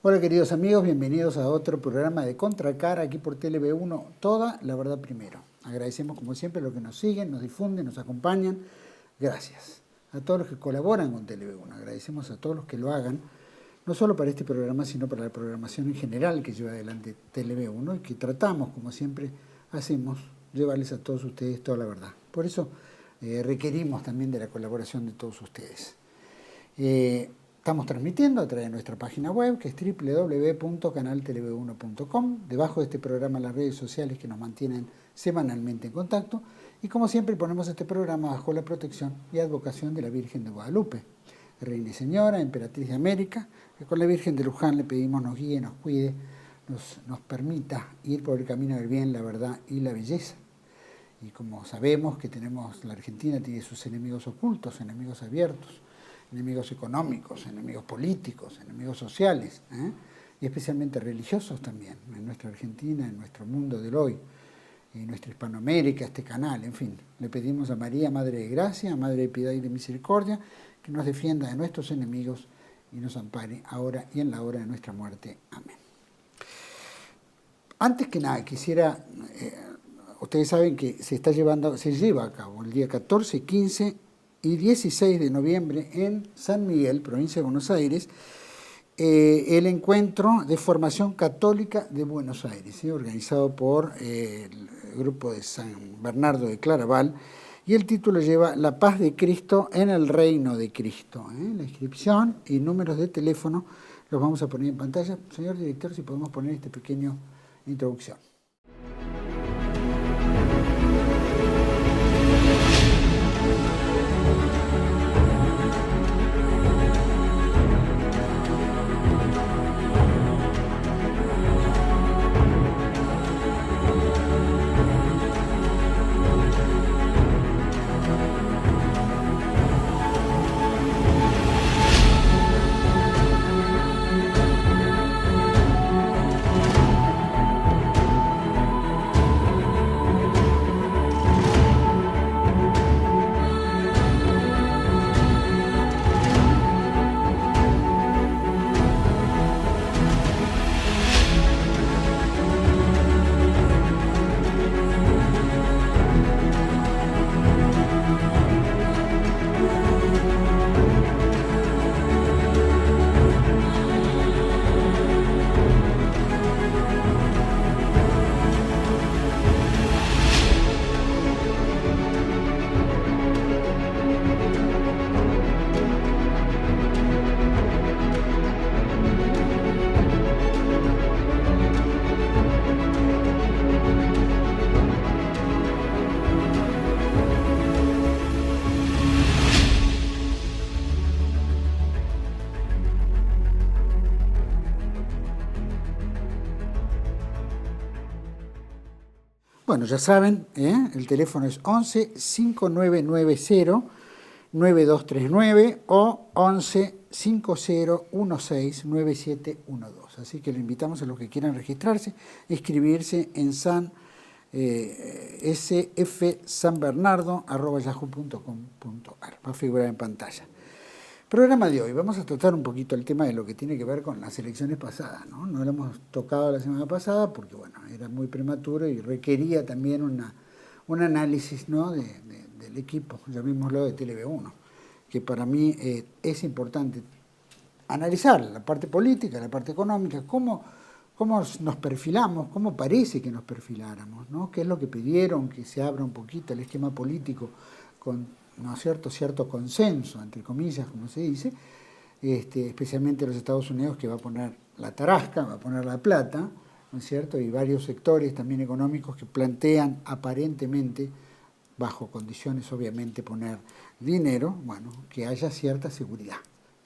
Hola queridos amigos, bienvenidos a otro programa de Contracara aquí por TLV1, toda la verdad primero. Agradecemos como siempre a los que nos siguen, nos difunden, nos acompañan. Gracias a todos los que colaboran con TLV1, agradecemos a todos los que lo hagan, no solo para este programa, sino para la programación en general que lleva adelante TLV1 y que tratamos, como siempre hacemos, llevarles a todos ustedes toda la verdad. Por eso requerimos también de la colaboración de todos ustedes. Estamos transmitiendo a través de nuestra página web, que es www.canaltelev1.com. Debajo de este programa las redes sociales que nos mantienen semanalmente en contacto. Y como siempre ponemos este programa bajo la protección y advocación de la Virgen de Guadalupe, Reina y Señora, Emperatriz de América, que con la Virgen de Luján le pedimos nos guíe, nos cuide, nos permita ir por el camino del bien, la verdad y la belleza. Y como sabemos que la Argentina tiene sus enemigos ocultos, enemigos abiertos, enemigos económicos, enemigos políticos, enemigos sociales, y especialmente religiosos también, en nuestra Argentina, en nuestro mundo del hoy, en nuestra Hispanoamérica, este canal, en fin. Le pedimos a María, Madre de Gracia, Madre de Piedad y de Misericordia, que nos defienda de nuestros enemigos y nos ampare ahora y en la hora de nuestra muerte. Amén. Antes que nada, quisiera, ustedes saben que se lleva a cabo el día 14, 15 y 16 de noviembre en San Miguel, provincia de Buenos Aires, el encuentro de formación católica de Buenos Aires, organizado por el grupo de San Bernardo de Claraval, y el título lleva La paz de Cristo en el reino de Cristo. La inscripción y números de teléfono los vamos a poner en pantalla. Señor director, si podemos poner esta pequeña introducción. Bueno, ya saben, el teléfono es 11 5990 9239 o 11 5016 9712. Así que le invitamos a los que quieran registrarse, inscribirse en sfsanbernardo@yahoo.com.ar. Va a figurar en pantalla. Programa de hoy, vamos a tratar un poquito el tema de lo que tiene que ver con las elecciones pasadas, ¿no? No lo hemos tocado la semana pasada porque, bueno, era muy prematuro y requería también un análisis, ¿no? del equipo, llamémoslo de TLV1, que para mí es importante analizar la parte política, la parte económica, cómo nos perfilamos, cómo parece que nos perfiláramos, ¿no? Qué es lo que pidieron, que se abra un poquito el esquema político con, ¿no es cierto?, cierto consenso, entre comillas, como se dice, especialmente los Estados Unidos, que va a poner la tarasca, va a poner la plata, ¿no es cierto?, y varios sectores también económicos que plantean aparentemente, bajo condiciones obviamente poner dinero, bueno, que haya cierta seguridad.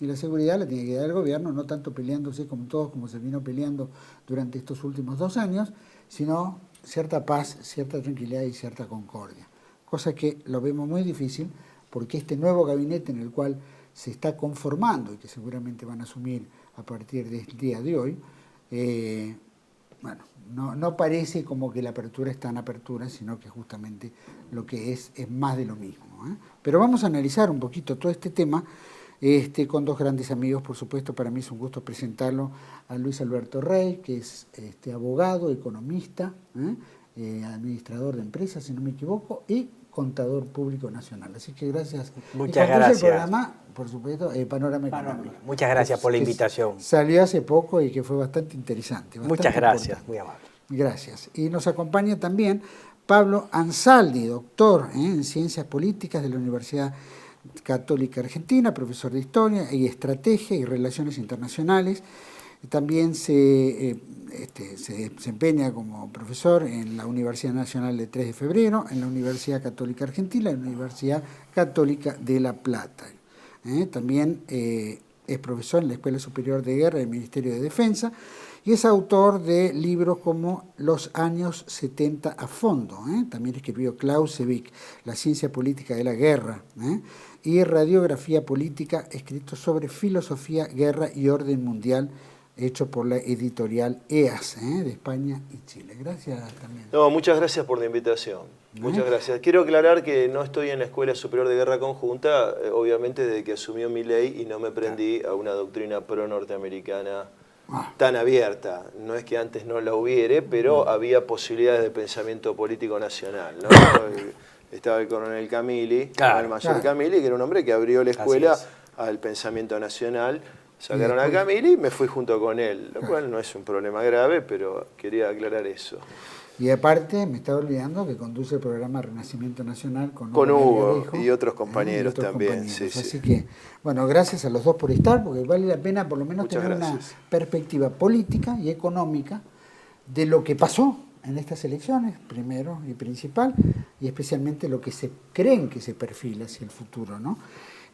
Y la seguridad la tiene que dar el gobierno, no tanto peleándose como todos, como se vino peleando durante estos últimos 2 años, sino cierta paz, cierta tranquilidad y cierta concordia. Cosa que lo vemos muy difícil porque este nuevo gabinete en el cual se está conformando y que seguramente van a asumir a partir del día de hoy, bueno, no parece como que la apertura está en apertura, sino que justamente lo que es más de lo mismo. Pero vamos a analizar un poquito todo este tema con dos grandes amigos, por supuesto. Para mí es un gusto presentarlo a Luis Alberto Rey, que es abogado, economista, administrador de empresas, si no me equivoco, y contador público nacional. Así que gracias. Muchas gracias. El programa, por supuesto, Panorama Económico. Muchas gracias por la invitación. Salió hace poco y que fue bastante interesante. Muchas gracias, muy amable. Gracias. Y nos acompaña también Pablo Ansaldi, doctor en Ciencias Políticas de la Universidad Católica Argentina, profesor de Historia y Estrategia y Relaciones Internacionales. También se desempeña como profesor en la Universidad Nacional de 3 de Febrero, en la Universidad Católica Argentina y en la Universidad Católica de La Plata. También es profesor en la Escuela Superior de Guerra del Ministerio de Defensa y es autor de libros como Los años 70 a fondo. También escribió Clausewitz, La ciencia política de la guerra, y Radiografía política, escrito sobre filosofía, guerra y orden mundial, hecho por la editorial EAS, de España y Chile. Gracias también. No, muchas gracias por la invitación. Muchas gracias. Quiero aclarar que no estoy en la Escuela Superior de Guerra Conjunta, obviamente desde que asumió Milei, y no me prendí a una doctrina pro-norteamericana tan abierta. No es que antes no la hubiere, pero había posibilidades de pensamiento político nacional, ¿no? Estaba el coronel Camilli, el mayor Camilli, que era un hombre que abrió la escuela al pensamiento nacional. Sacaron a Camilli y me fui junto con él, lo cual no es un problema grave, pero quería aclarar eso. Y aparte, me estaba olvidando que conduce el programa Renacimiento Nacional con Hugo y otros compañeros también. Sí, Así que, bueno, gracias a los dos por estar, porque vale la pena por lo menos tener una perspectiva política y económica de lo que pasó en estas elecciones, primero y principal, y especialmente lo que se creen que se perfila hacia el futuro, ¿no?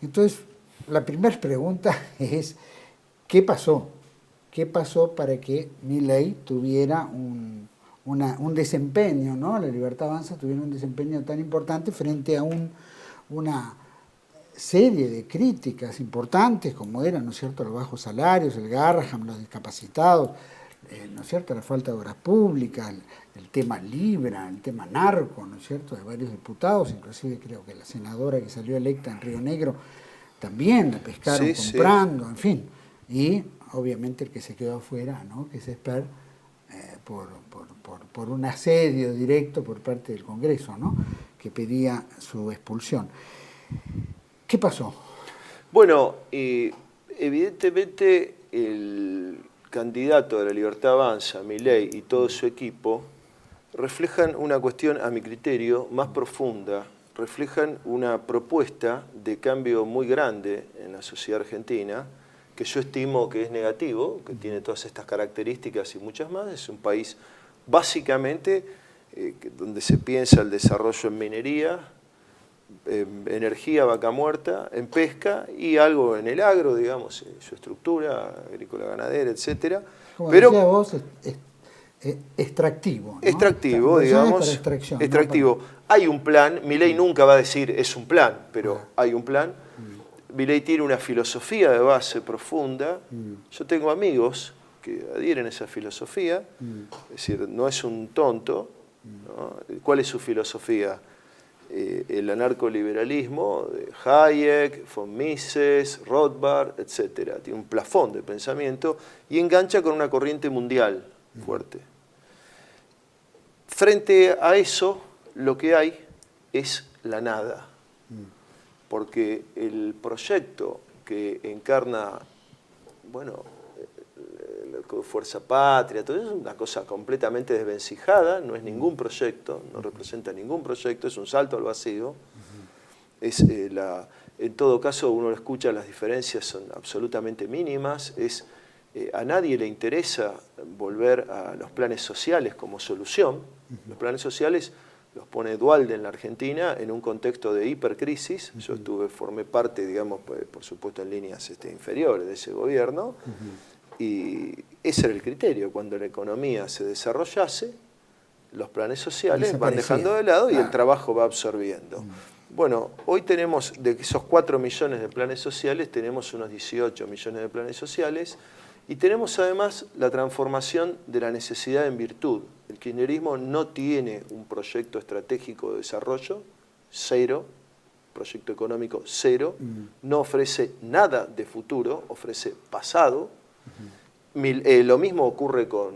Entonces, la primera pregunta es, ¿qué pasó? ¿Qué pasó para que Milei tuviera un desempeño, ¿no? La Libertad Avanza tuviera un desempeño tan importante frente a una serie de críticas importantes como eran, ¿no es cierto?, los bajos salarios, el Garraham, los discapacitados, ¿no es cierto?, la falta de obras públicas, el tema Libra, el tema narco, ¿no es cierto?, de varios diputados, inclusive creo que la senadora que salió electa en Río Negro también la pescaron comprando, en fin. Y obviamente el que se quedó afuera, ¿no?, que es Esper, por un asedio directo por parte del Congreso, ¿no?, que pedía su expulsión. ¿Qué pasó? Bueno, evidentemente el candidato de la Libertad Avanza, Milei, y todo su equipo reflejan una cuestión, a mi criterio, más profunda, reflejan una propuesta de cambio muy grande en la sociedad argentina, que yo estimo que es negativo, que tiene todas estas características y muchas más. Es un país básicamente donde se piensa el desarrollo en minería, energía, vaca muerta, en pesca y algo en el agro, digamos, su estructura agrícola, ganadera, etcétera. Como decía vos, extractivo, ¿no? Extractivo, digamos. Extractivo. ¿No? Hay un plan, Milei nunca va a decir es un plan, pero hay un plan. Milei tiene una filosofía de base profunda. Yo tengo amigos que adhieren a esa filosofía, es decir, no es un tonto, ¿no? ¿Cuál es su filosofía? El anarcoliberalismo de Hayek, von Mises, Rothbard, etc. Tiene un plafón de pensamiento y engancha con una corriente mundial fuerte. Frente a eso, lo que hay es la nada. Porque el proyecto que encarna, bueno, Fuerza Patria, todo eso es una cosa completamente desvencijada, no es ningún proyecto, no representa ningún proyecto, es un salto al vacío. En todo caso, uno lo escucha, las diferencias son absolutamente mínimas, a nadie le interesa volver a los planes sociales como solución. Los planes sociales los pone Duhalde en la Argentina en un contexto de hipercrisis. Yo formé parte, digamos, por supuesto en líneas inferiores de ese gobierno, y ese era el criterio. Cuando la economía se desarrollase, los planes sociales van dejando de lado y el trabajo va absorbiendo. Bueno, hoy tenemos, de esos 4 millones de planes sociales, tenemos unos 18 millones de planes sociales, y tenemos además la transformación de la necesidad en virtud. El kirchnerismo no tiene un proyecto estratégico de desarrollo, 0, proyecto económico cero, no ofrece nada de futuro, ofrece pasado. Lo mismo ocurre con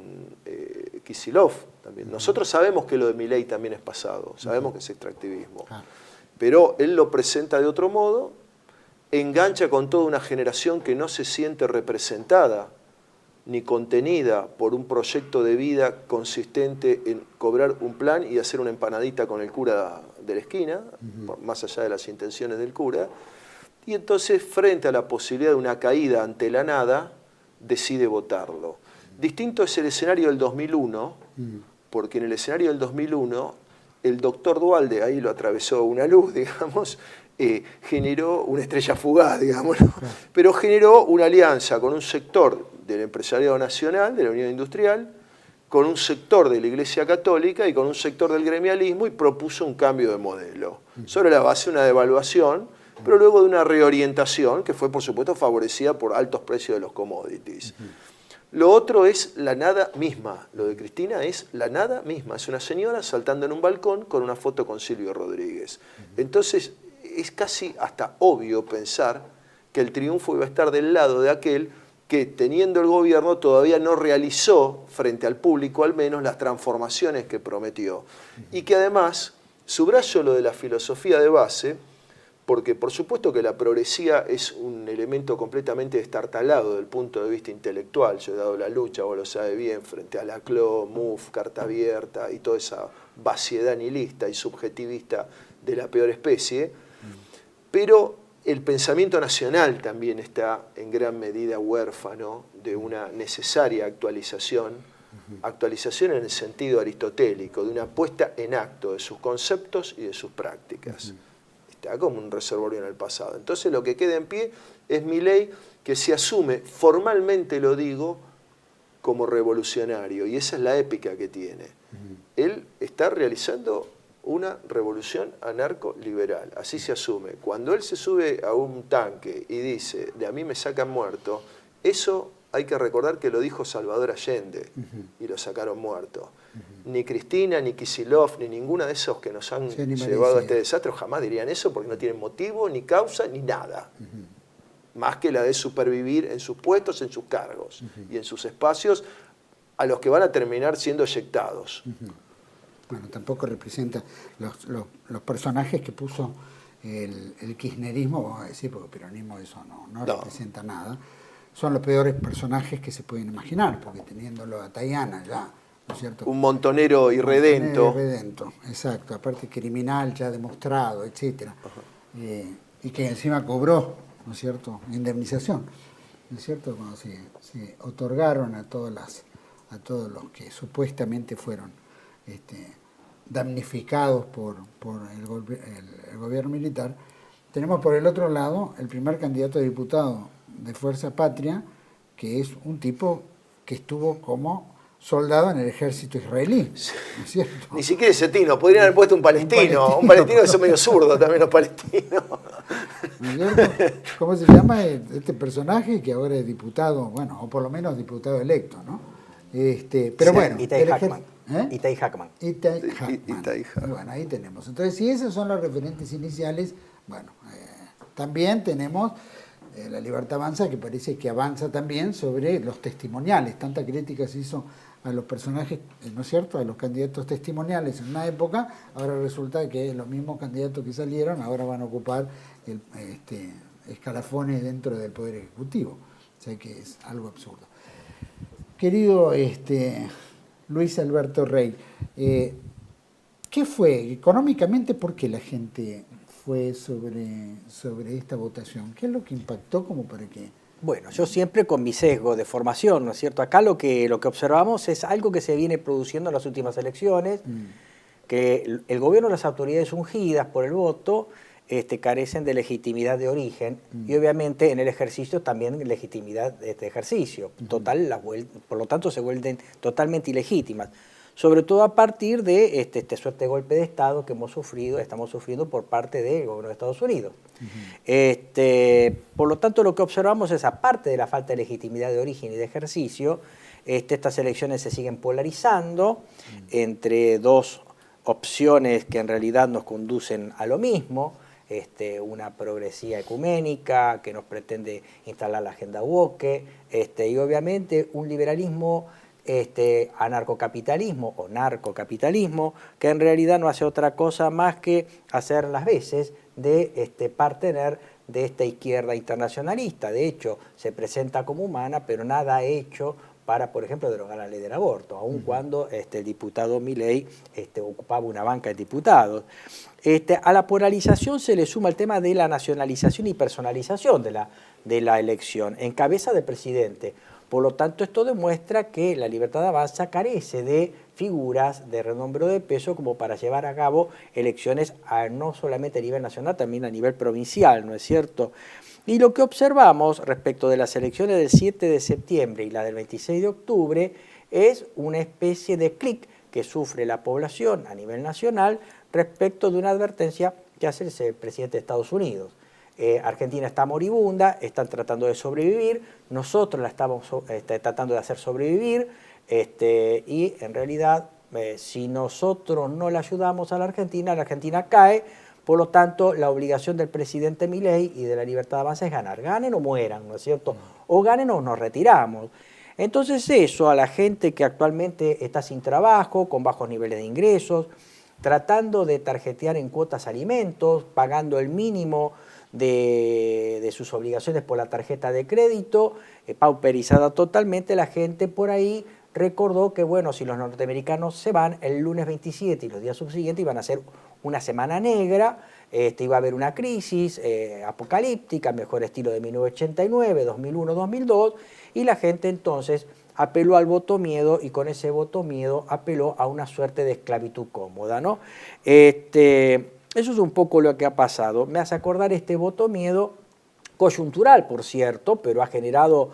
Kicillof también. Nosotros sabemos que lo de Milei también es pasado, sabemos que es extractivismo, pero él lo presenta de otro modo, engancha con toda una generación que no se siente representada ni contenida por un proyecto de vida consistente en cobrar un plan y hacer una empanadita con el cura de la esquina, más allá de las intenciones del cura, y entonces frente a la posibilidad de una caída ante la nada, decide votarlo. Distinto es el escenario del 2001, porque en el escenario del 2001 el doctor Duhalde, ahí lo atravesó una luz, digamos, generó una estrella fugaz, digamos, ¿no? Pero generó una alianza con un sector del empresariado nacional, de la Unión Industrial, con un sector de la Iglesia Católica y con un sector del gremialismo, y propuso un cambio de modelo, sobre la base de una devaluación, pero luego de una reorientación que fue, por supuesto, favorecida por altos precios de los commodities. Lo otro es la nada misma. Lo de Cristina es la nada misma. Es una señora saltando en un balcón con una foto con Silvio Rodríguez. Entonces, es casi hasta obvio pensar que el triunfo iba a estar del lado de aquel que, teniendo el gobierno, todavía no realizó, frente al público al menos, las transformaciones que prometió. Y que además, subrayo lo de la filosofía de base, porque por supuesto que la progresía es un elemento completamente destartalado desde el punto de vista intelectual. Yo he dado la lucha, vos lo sabés bien, frente a Laclau, Mouffe, Carta Abierta y toda esa vaciedad nihilista y subjetivista de la peor especie. Pero el pensamiento nacional también está en gran medida huérfano de una necesaria actualización, actualización en el sentido aristotélico, de una puesta en acto de sus conceptos y de sus prácticas. Está como un reservorio en el pasado. Entonces lo que queda en pie es Milei, que se asume, formalmente lo digo, como revolucionario, y esa es la épica que tiene. Él está realizando una revolución anarco-liberal, así se asume. Cuando él se sube a un tanque y dice, de a mí me sacan muerto, eso hay que recordar que lo dijo Salvador Allende, y lo sacaron muerto. Ni Cristina, ni Kicillof, ni ninguna de esos que nos han llevado a este desastre jamás dirían eso, porque no tienen motivo, ni causa, ni nada. Más que la de supervivir en sus puestos, en sus cargos y en sus espacios, a los que van a terminar siendo eyectados. Bueno, tampoco representa los personajes que puso el kirchnerismo, vamos a decir, porque el peronismo eso no representa nada. Son los peores personajes que se pueden imaginar, porque teniéndolo a Tayana ya, ¿no es cierto? Un montonero irredento. Irredento, exacto, aparte criminal ya demostrado, etcétera, y que encima cobró, ¿no es cierto?, indemnización, ¿no es cierto?, cuando se otorgaron a todos los que supuestamente fueron damnificados por el gobierno militar. Tenemos por el otro lado el primer candidato a diputado de Fuerza Patria, que es un tipo que estuvo como soldado en el ejército israelí, ¿no es cierto? Ni siquiera ese tino, podrían haber puesto un palestino que son medio zurdos también los palestinos. ¿No es cierto? ¿Cómo se llama este personaje que ahora es diputado, bueno, o por lo menos diputado electo, ¿no? Pero bueno, Itay Hackman. Itay Hackman. Bueno, ahí tenemos. Entonces, si esos son los referentes iniciales, bueno, también tenemos La Libertad Avanza, que parece que avanza también sobre los testimoniales. Tanta crítica se hizo a los personajes, ¿no es cierto?, a los candidatos testimoniales en una época. Ahora resulta que los mismos candidatos que salieron ahora van a ocupar escalafones dentro del Poder Ejecutivo. O sea que es algo absurdo. Querido Luis Alberto Rey, ¿qué fue económicamente? ¿Por qué la gente fue sobre esta votación? ¿Qué es lo que impactó como para que...? Bueno, yo siempre con mi sesgo de formación, ¿no es cierto? Acá lo que observamos es algo que se viene produciendo en las últimas elecciones, que el gobierno y las autoridades ungidas por el voto carecen de legitimidad de origen y obviamente en el ejercicio también legitimidad de este ejercicio. Por lo tanto se vuelven totalmente ilegítimas. Sobre todo a partir de este suerte de golpe de Estado que estamos sufriendo por parte del gobierno de Estados Unidos. Por lo tanto, lo que observamos es, aparte de la falta de legitimidad de origen y de ejercicio, estas elecciones se siguen polarizando entre dos opciones que en realidad nos conducen a lo mismo. una progresía ecuménica que nos pretende instalar la agenda woke, y obviamente un liberalismo anarcocapitalismo o narcocapitalismo, que en realidad no hace otra cosa más que hacer las veces de partener de esta izquierda internacionalista. De hecho, se presenta como humana, pero nada ha hecho para, por ejemplo, derogar la ley del aborto, aun cuando el diputado Milei ocupaba una banca de diputados. A la polarización se le suma el tema de la nacionalización y personalización de la elección en cabeza del presidente. Por lo tanto, esto demuestra que la Libertad Avanza carece de figuras de renombre o de peso como para llevar a cabo elecciones no solamente a nivel nacional, también a nivel provincial, ¿no es cierto? Y lo que observamos respecto de las elecciones del 7 de septiembre y la del 26 de octubre es una especie de clic que sufre la población a nivel nacional respecto de una advertencia que hace el presidente de Estados Unidos. Argentina está moribunda, están tratando de sobrevivir, nosotros la estamos tratando de hacer sobrevivir, y en realidad si nosotros no le ayudamos a la Argentina cae. Por lo tanto, la obligación del presidente Milei y de la Libertad Avanza es ganar, ganen o mueran, ¿no es cierto? O ganen o nos retiramos. Entonces eso a la gente que actualmente está sin trabajo, con bajos niveles de ingresos, tratando de tarjetear en cuotas alimentos, pagando el mínimo de sus obligaciones por la tarjeta de crédito, pauperizada totalmente, la gente por ahí recordó que, bueno, si los norteamericanos se van, el lunes 27 y los días subsiguientes iban a ser una semana negra, iba a haber una crisis apocalíptica, mejor estilo de 1989, 2001, 2002, y la gente entonces apeló al voto miedo y con ese voto miedo apeló a una suerte de esclavitud cómoda, ¿no? Eso es un poco lo que ha pasado. Me hace acordar este voto miedo coyuntural, por cierto, pero ha generado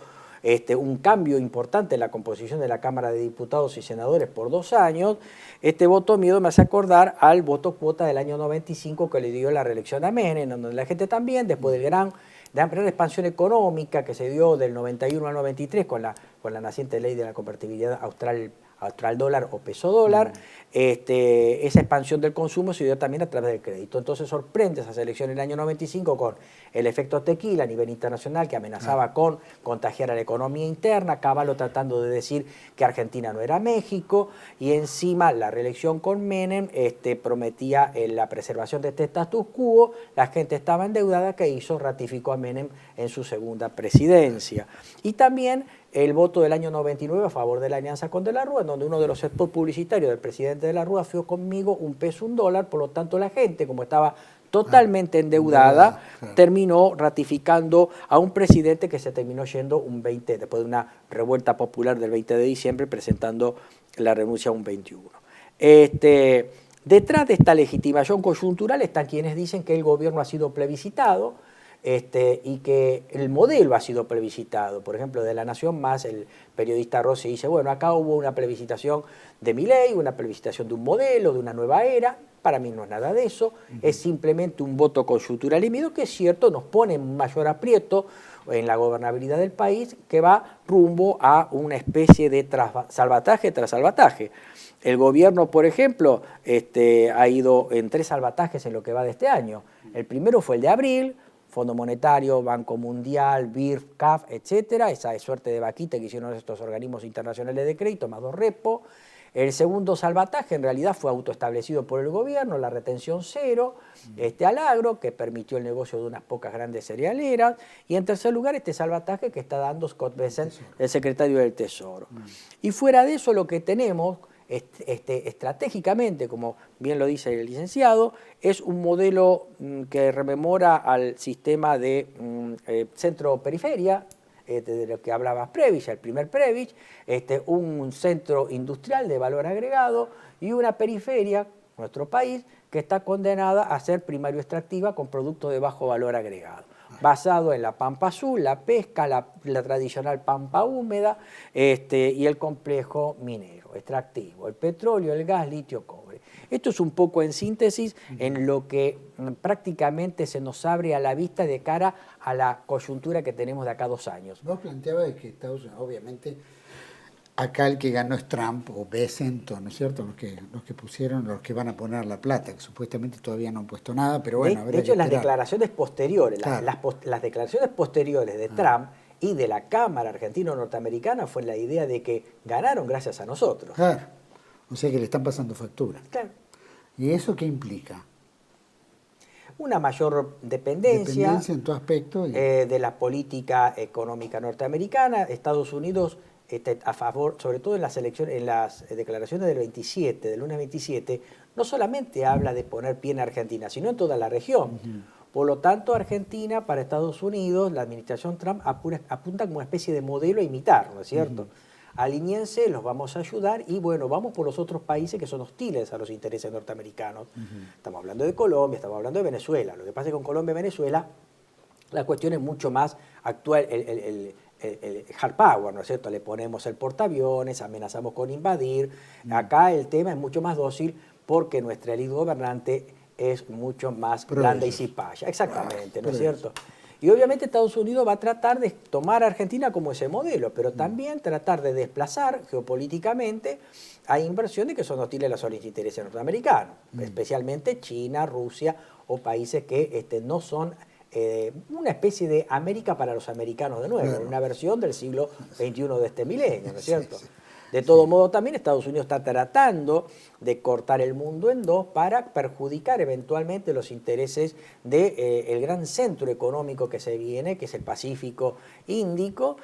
un cambio importante en la composición de la Cámara de Diputados y Senadores por 2 años. Este voto miedo me hace acordar al voto cuota del año 95 que le dio la reelección a Menem, donde la gente también, después de la gran expansión económica que se dio del 91 al 93 con la naciente ley de la convertibilidad austral dólar o peso dólar, esa expansión del consumo se dio también a través del crédito. Entonces sorprende esa elecciones en el año 95 con el efecto tequila a nivel internacional que amenazaba con contagiar a la economía interna, Cavallo tratando de decir que Argentina no era México, y encima la reelección con Menem prometía la preservación de este status quo, la gente estaba endeudada, que hizo, ratificó a Menem en su segunda presidencia. Y también el voto del año 99 a favor de la alianza con De la Rúa, en donde uno de los spots publicitarios del presidente De la Rúa fue conmigo un peso, un dólar, por lo tanto la gente, como estaba totalmente endeudada, terminó ratificando a un presidente que se terminó yendo después de una revuelta popular del 20 de diciembre, presentando la renuncia un 21. Detrás de esta legitimación coyuntural están quienes dicen que el gobierno ha sido plebiscitado, y que el modelo ha sido plebiscitado. Por ejemplo, de La Nación Más, el periodista Rossi dice, bueno, acá hubo una plebiscitación de Milei, una plebiscitación de un modelo, de una nueva era. Para mí no es nada de eso, es simplemente un voto coyuntural y miedo que es cierto, nos pone en mayor aprieto en la gobernabilidad del país, que va rumbo a una especie de salvataje tras salvataje. El gobierno, por ejemplo, ha ido en 3 salvatajes en lo que va de este año. El primero fue el de abril, Fondo Monetario, Banco Mundial, BIRF, CAF, etcétera, esa suerte de vaquita que hicieron estos organismos internacionales de crédito, más 2 repo. El segundo salvataje en realidad fue autoestablecido por el gobierno, la retención cero al agro, que permitió el negocio de unas pocas grandes cerealeras. Y en tercer lugar, este salvataje que está dando Scott Bessent, el secretario del Tesoro. Y fuera de eso, lo que tenemos estratégicamente, como bien lo dice el licenciado, es un modelo que rememora al sistema de centro-periferia, de lo que hablaba Prebisch, el primer Prebisch, un centro industrial de valor agregado y una periferia, nuestro país, que está condenada a ser primario extractiva con productos de bajo valor agregado, basado en la pampa azul, la pesca, la tradicional pampa húmeda y el complejo minero extractivo, el petróleo, el gas, litio, cobre. Esto es un poco en síntesis en lo que prácticamente se nos abre a la vista de cara a la coyuntura que tenemos de acá a 2 años. Vos planteabas que Estados Unidos, obviamente, acá el que ganó es Trump o Besant, ¿no es cierto? Los que pusieron, los que van a poner la plata, que supuestamente todavía no han puesto nada, pero bueno, de hecho, las declaraciones posteriores, claro. las declaraciones posteriores de Trump y de la Cámara Argentino-Norteamericana fue la idea de que ganaron gracias a nosotros. Claro, o sea que le están pasando factura. Claro. ¿Y eso qué implica? Una mayor dependencia en todo aspecto. De la política económica norteamericana. Estados Unidos a favor, sobre todo en las elecciones, en las declaraciones del lunes 27, no solamente habla de poner pie en Argentina, sino en toda la región. Por lo tanto, Argentina para Estados Unidos, la administración Trump apunta como una especie de modelo a imitar, ¿no es cierto? Alíñense, los vamos a ayudar y bueno, vamos por los otros países que son hostiles a los intereses norteamericanos. Estamos hablando de Colombia, estamos hablando de Venezuela. Lo que pasa es que con Colombia y Venezuela la cuestión es mucho más actual, el hard power, ¿no es cierto? Le ponemos el portaaviones, amenazamos con invadir. Acá el tema es mucho más dócil porque nuestra élite gobernante es mucho más blanda y cipaya. Exactamente, ¿no es cierto? Y obviamente Estados Unidos va a tratar de tomar a Argentina como ese modelo, pero también tratar de desplazar geopolíticamente a inversiones que son hostiles a los intereses norteamericanos, especialmente China, Rusia o países que no son una especie de América para los americanos de nuevo, una versión del siglo XXI de este milenio, ¿no es cierto? De todo modo, también Estados Unidos está tratando de cortar el mundo en dos para perjudicar eventualmente los intereses del gran centro económico que se viene, que es el Pacífico Índico,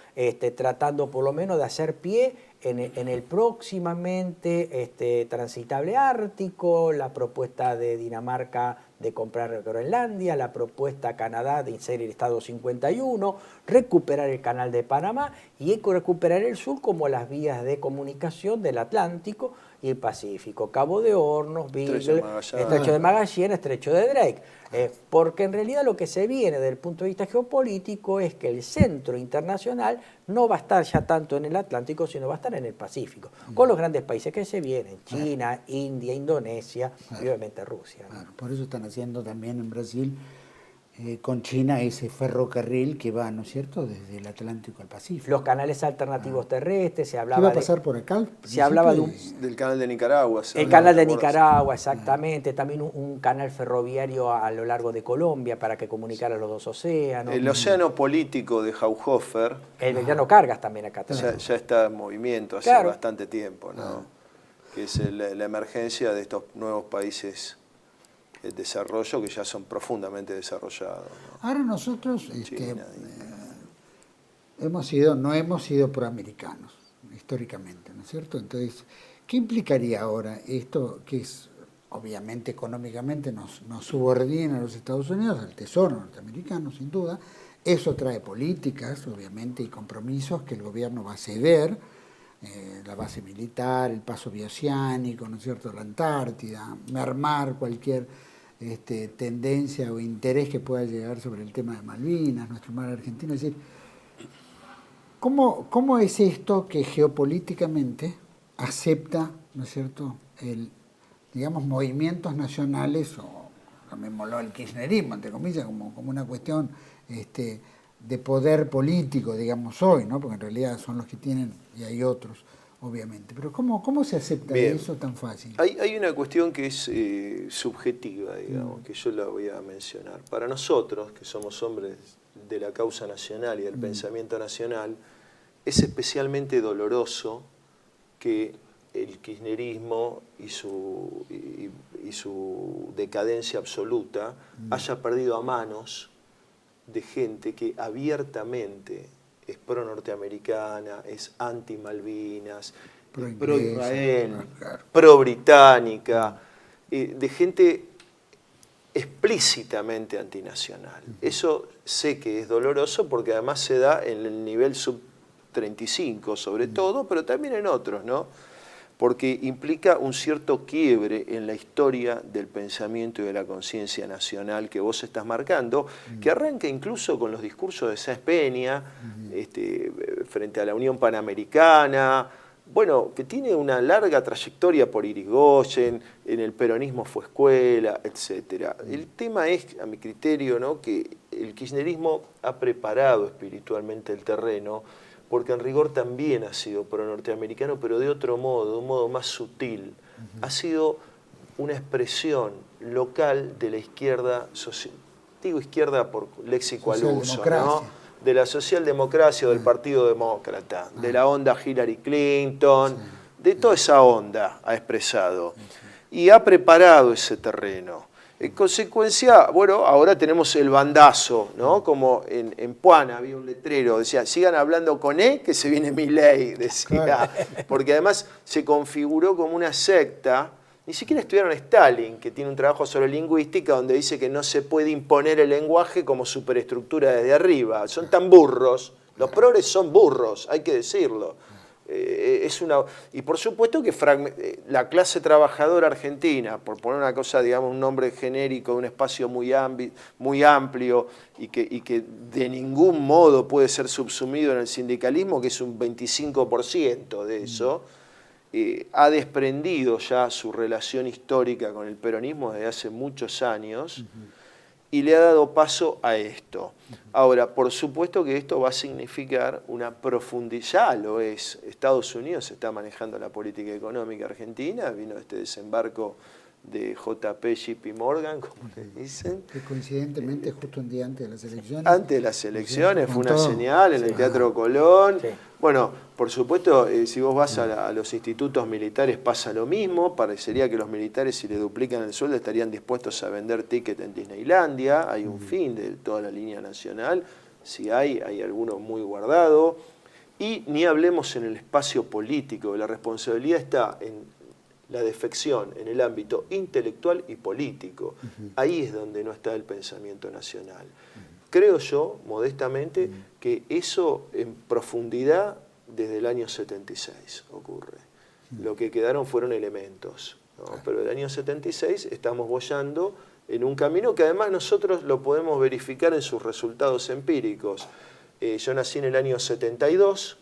tratando por lo menos de hacer pie en el próximamente transitable Ártico, la propuesta de Dinamarca de comprar Groenlandia, la propuesta Canadá de inserir el Estado 51, recuperar el Canal de Panamá y recuperar el sur como las vías de comunicación del Atlántico y el Pacífico, Cabo de Hornos, Beagle, Estrecho de Magallanes, Estrecho de Drake. Porque en realidad lo que se viene desde el punto de vista geopolítico es que el centro internacional no va a estar ya tanto en el Atlántico, sino va a estar en el Pacífico, con los grandes países que se vienen, China, India, Indonesia y obviamente Rusia, ¿no? Por eso están haciendo también en Brasil con China ese ferrocarril que va, ¿no es cierto?, desde el Atlántico al Pacífico. Los canales alternativos terrestres, se hablaba ¿Qué va a pasar por acá? Se hablaba del canal de Nicaragua. El canal de Nicaragua, exactamente. También un canal ferroviario a lo largo de Colombia para que comunicara los dos océanos. El océano político de Fraunhofer. El Belgrano Cargas también acá. Ya está en movimiento hace bastante tiempo, ¿no? Que es la emergencia de estos nuevos países de desarrollo que ya son profundamente desarrollados, ¿no? Ahora nosotros China, no hemos sido proamericanos, históricamente, ¿no es cierto? Entonces, ¿qué implicaría ahora esto que es, obviamente, económicamente nos subordina a los Estados Unidos, al tesoro norteamericano, sin duda? Eso trae políticas, obviamente, y compromisos que el gobierno va a ceder, la base militar, el paso bioceánico, ¿no es cierto?, la Antártida, mermar cualquier tendencia o interés que pueda llegar sobre el tema de Malvinas, nuestro mar argentino. Es decir, ¿cómo es esto que geopolíticamente acepta, ¿no es cierto?, digamos, movimientos nacionales, o llamémoslo el kirchnerismo, entre comillas, como una cuestión de poder político, digamos, hoy, ¿no?, porque en realidad son los que tienen, y hay otros, obviamente. Pero ¿cómo se acepta eso tan fácil? Hay una cuestión que es subjetiva, digamos, que yo la voy a mencionar. Para nosotros, que somos hombres de la causa nacional y del pensamiento nacional, es especialmente doloroso que el kirchnerismo y su decadencia absoluta haya perdido a manos de gente que abiertamente es pro-norteamericana, es anti-Malvinas, pro-Israel, pro-británica, de gente explícitamente antinacional. Eso sé que es doloroso porque además se da en el nivel sub-35 sobre todo, pero también en otros, ¿no? Porque implica un cierto quiebre en la historia del pensamiento y de la conciencia nacional que vos estás marcando, que arranca incluso con los discursos de Sáenz Peña, frente a la Unión Panamericana, bueno, que tiene una larga trayectoria por Irigoyen, en el peronismo fue escuela, etc. El tema es, a mi criterio, ¿no?, que el kirchnerismo ha preparado espiritualmente el terreno porque en rigor también ha sido pro-norteamericano, pero de otro modo, de un modo más sutil. Ha sido una expresión local de la izquierda, digo izquierda por léxico al uso, ¿no? De la socialdemocracia o del Partido Demócrata, de la onda Hillary Clinton, de toda esa onda ha expresado. Y ha preparado ese terreno. En consecuencia, bueno, ahora tenemos el bandazo, ¿no? Como en Puana había un letrero, decía, sigan hablando con que se viene Milei, decía. Porque además se configuró como una secta. Ni siquiera estudiaron Stalin, que tiene un trabajo sobre lingüística donde dice que no se puede imponer el lenguaje como superestructura desde arriba. Son tan burros, los progres son burros, hay que decirlo. Y por supuesto que la clase trabajadora argentina, por poner una cosa, digamos, un nombre genérico de un espacio muy amplio y que de ningún modo puede ser subsumido en el sindicalismo, que es un 25% de eso, ha desprendido ya su relación histórica con el peronismo desde hace muchos años y le ha dado paso a esto. Ahora, por supuesto que esto va a significar una profundidad, ya lo es. Estados Unidos está manejando la política económica argentina, vino este desembarco de JP JP Morgan, como le dicen. Que coincidentemente justo un día antes de las elecciones. Antes de las elecciones, fue una señal en el Teatro Colón. Sí. Bueno, por supuesto, si vos vas a los institutos militares pasa lo mismo. Parecería que los militares, si le duplican el sueldo, estarían dispuestos a vender tickets en Disneylandia. Hay un fin de toda la línea nacional. Si hay alguno muy guardado. Y ni hablemos en el espacio político. La responsabilidad está en la defección en el ámbito intelectual y político. Ahí es donde no está el pensamiento nacional. Creo yo, modestamente, que eso en profundidad desde el año 76 ocurre. Lo que quedaron fueron elementos, ¿no? Pero del año 76 estamos boyando en un camino que además nosotros lo podemos verificar en sus resultados empíricos. Yo nací en el año 72,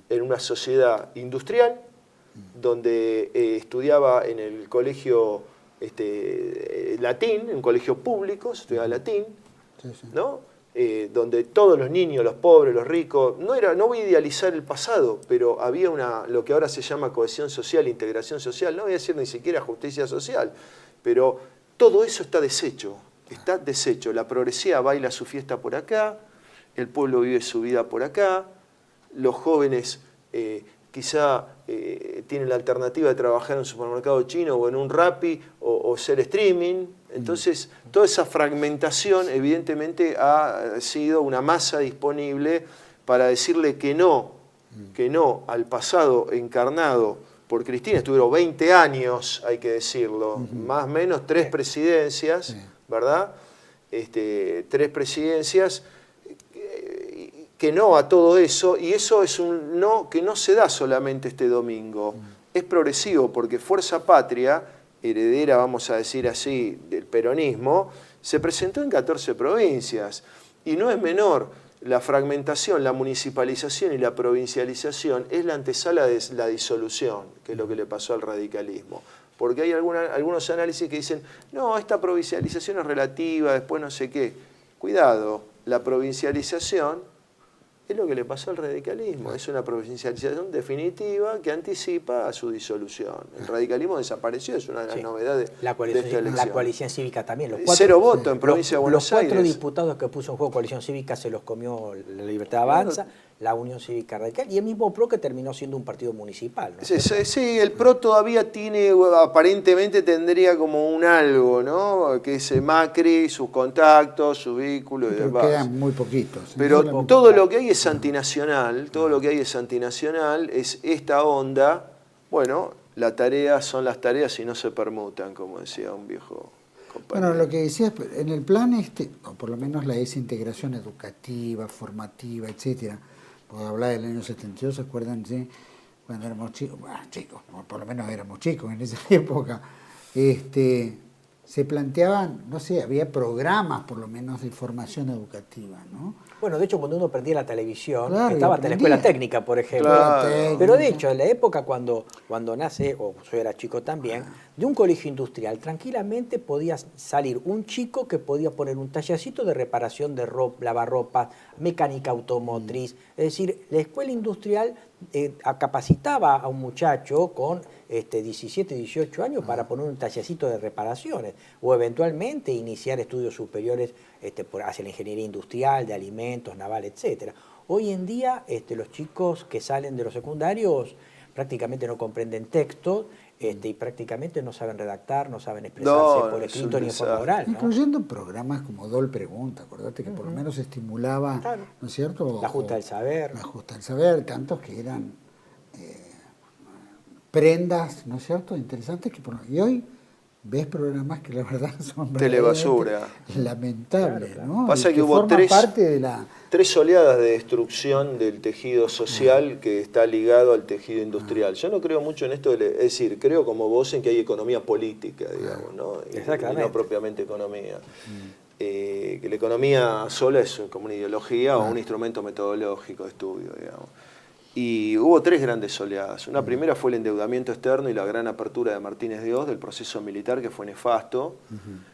en una sociedad industrial, donde estudiaba en el colegio latín, en un colegio público, estudiaba latín, ¿no? Donde todos los niños, los pobres, los ricos, no voy a idealizar el pasado, pero había lo que ahora se llama cohesión social, integración social, no voy a decir ni siquiera justicia social, pero todo eso está deshecho, la progresía baila su fiesta por acá, el pueblo vive su vida por acá, los jóvenes quizá tienen la alternativa de trabajar en un supermercado chino o en un Rappi o ser streaming. Entonces, toda esa fragmentación evidentemente ha sido una masa disponible para decirle que no al pasado encarnado por Cristina. Estuvieron 20 años, hay que decirlo, más o menos 3 presidencias, ¿verdad? 3 presidencias, que no a todo eso, y eso es un no que no se da solamente este domingo. Es progresivo, porque Fuerza Patria, heredera, vamos a decir así, del peronismo, se presentó en 14 provincias. Y no es menor, la fragmentación, la municipalización y la provincialización es la antesala de la disolución, que es lo que le pasó al radicalismo. Porque hay algunos análisis que dicen, no, esta provincialización es relativa, después no sé qué. Cuidado, la provincialización es lo que le pasó al radicalismo, es una provincialización definitiva que anticipa a su disolución. El radicalismo desapareció, es una de las novedades de esta elección. La coalición cívica también. 0 votos en provincia de Buenos Aires. Los 4 diputados que puso en juego coalición cívica se los comió la Libertad Avanza, la Unión Cívica Radical y el mismo PRO, que terminó siendo un partido municipal, ¿no? Sí, el PRO todavía tiene, aparentemente tendría como un algo, ¿no? Que es Macri, sus contactos, sus vínculos y demás. Quedan muy poquitos. Pero todo lo que hay es antinacional, es esta onda. Bueno, la tarea son las tareas y no se permutan, como decía un viejo compañero. Bueno, lo que decías, en el plan o por lo menos la desintegración educativa, formativa, etcétera. Porque hablar del año 72, acuérdense, cuando éramos chicos, por lo menos éramos chicos en esa época, se planteaban, no sé, había programas por lo menos de formación educativa, ¿no? Bueno, de hecho, cuando uno prendía la televisión, Claro, estaba lo hasta la prendía. escuela técnica, por ejemplo. Claro. Pero de hecho, en la época cuando nace, o yo era chico también, de un colegio industrial, tranquilamente podía salir un chico que podía poner un tallercito de reparación de ropa, lavarropas, mecánica automotriz. Es decir, la escuela industrial capacitaba a un muchacho con 17, 18 años para poner un tallercito de reparaciones o eventualmente iniciar estudios superiores hacia la ingeniería industrial, de alimentos, naval, etcétera. Hoy en día los chicos que salen de los secundarios prácticamente no comprenden texto y prácticamente no saben redactar, no saben expresarse No, por es escrito un ni en forma desastre. oral, ¿no? Incluyendo programas como DOL Pregunta, acordate que por lo menos estimulaba, Claro. ¿no es cierto? La Justa del Saber. La Justa del Saber, tantos que eran prendas, ¿no es cierto?, interesantes. Y hoy ves programas que la verdad son Telebasura. lamentables, Claro, ¿no? Pasa Y que hubo forman parte de la... tres oleadas de destrucción del tejido social que está ligado al tejido industrial. Yo no creo mucho en esto, es decir, creo como vos en que hay economía política, digamos, ¿no? Y no propiamente economía. Que la economía sola es como una ideología o un instrumento metodológico de estudio, digamos. Y hubo tres grandes oleadas. Una primera fue el endeudamiento externo y la gran apertura de Martínez de Oz del proceso militar, que fue nefasto.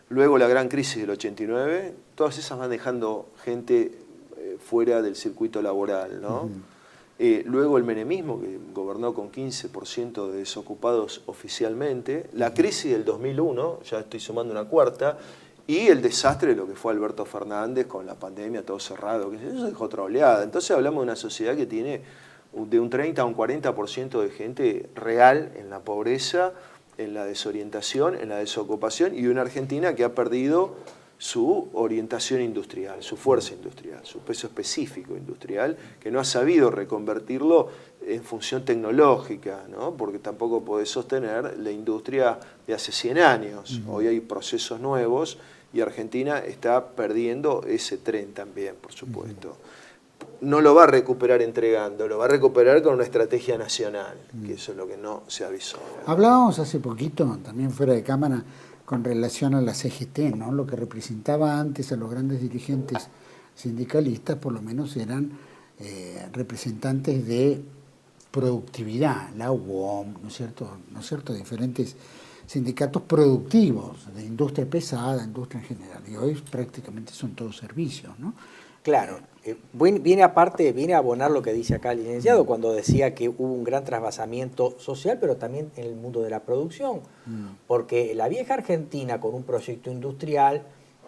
Luego la gran crisis del 89. Todas esas van dejando gente fuera del circuito laboral, ¿no? Luego el menemismo, que gobernó con 15% de desocupados oficialmente. La crisis del 2001, ya estoy sumando una cuarta. Y el desastre de lo que fue Alberto Fernández con la pandemia, todo cerrado. Eso dejó otra oleada. Entonces hablamos de una sociedad que tiene de un 30 a un 40% de gente real en la pobreza, en la desorientación, en la desocupación, y una Argentina que ha perdido su orientación industrial, su fuerza industrial, su peso específico industrial, que no ha sabido reconvertirlo en función tecnológica, ¿no? Porque tampoco podés sostener la industria de hace 100 años. Hoy hay procesos nuevos y Argentina está perdiendo ese tren también, por supuesto. No lo va a recuperar entregando, lo va a recuperar con una estrategia nacional, que eso es lo que no se avisó. Hablábamos hace poquito, también fuera de cámara, con relación a la CGT, ¿no? Lo que representaba antes a los grandes dirigentes sindicalistas, por lo menos eran representantes de productividad, la UOM, ¿no es cierto? Diferentes sindicatos productivos, de industria pesada, industria en general, y hoy prácticamente son todos servicios, ¿no? Claro, viene a abonar lo que dice acá el licenciado cuando decía que hubo un gran trasvasamiento social, pero también en el mundo de la producción, porque la vieja Argentina con un proyecto industrial,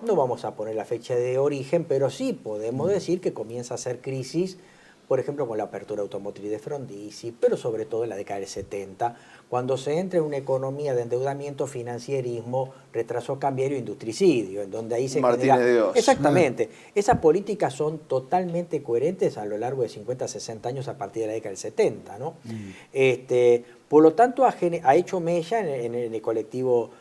no vamos a poner la fecha de origen, pero sí podemos decir que comienza a hacer crisis, por ejemplo, con la apertura automotriz de Frondizi, pero sobre todo en la década del 70, cuando se entra en una economía de endeudamiento, financierismo, retraso cambiario e industricidio, en donde ahí se Martínez genera... de Oz. Exactamente. Esas políticas son totalmente coherentes a lo largo de 50, 60 años a partir de la década del 70, ¿no? Por lo tanto, ha hecho mella en el colectivo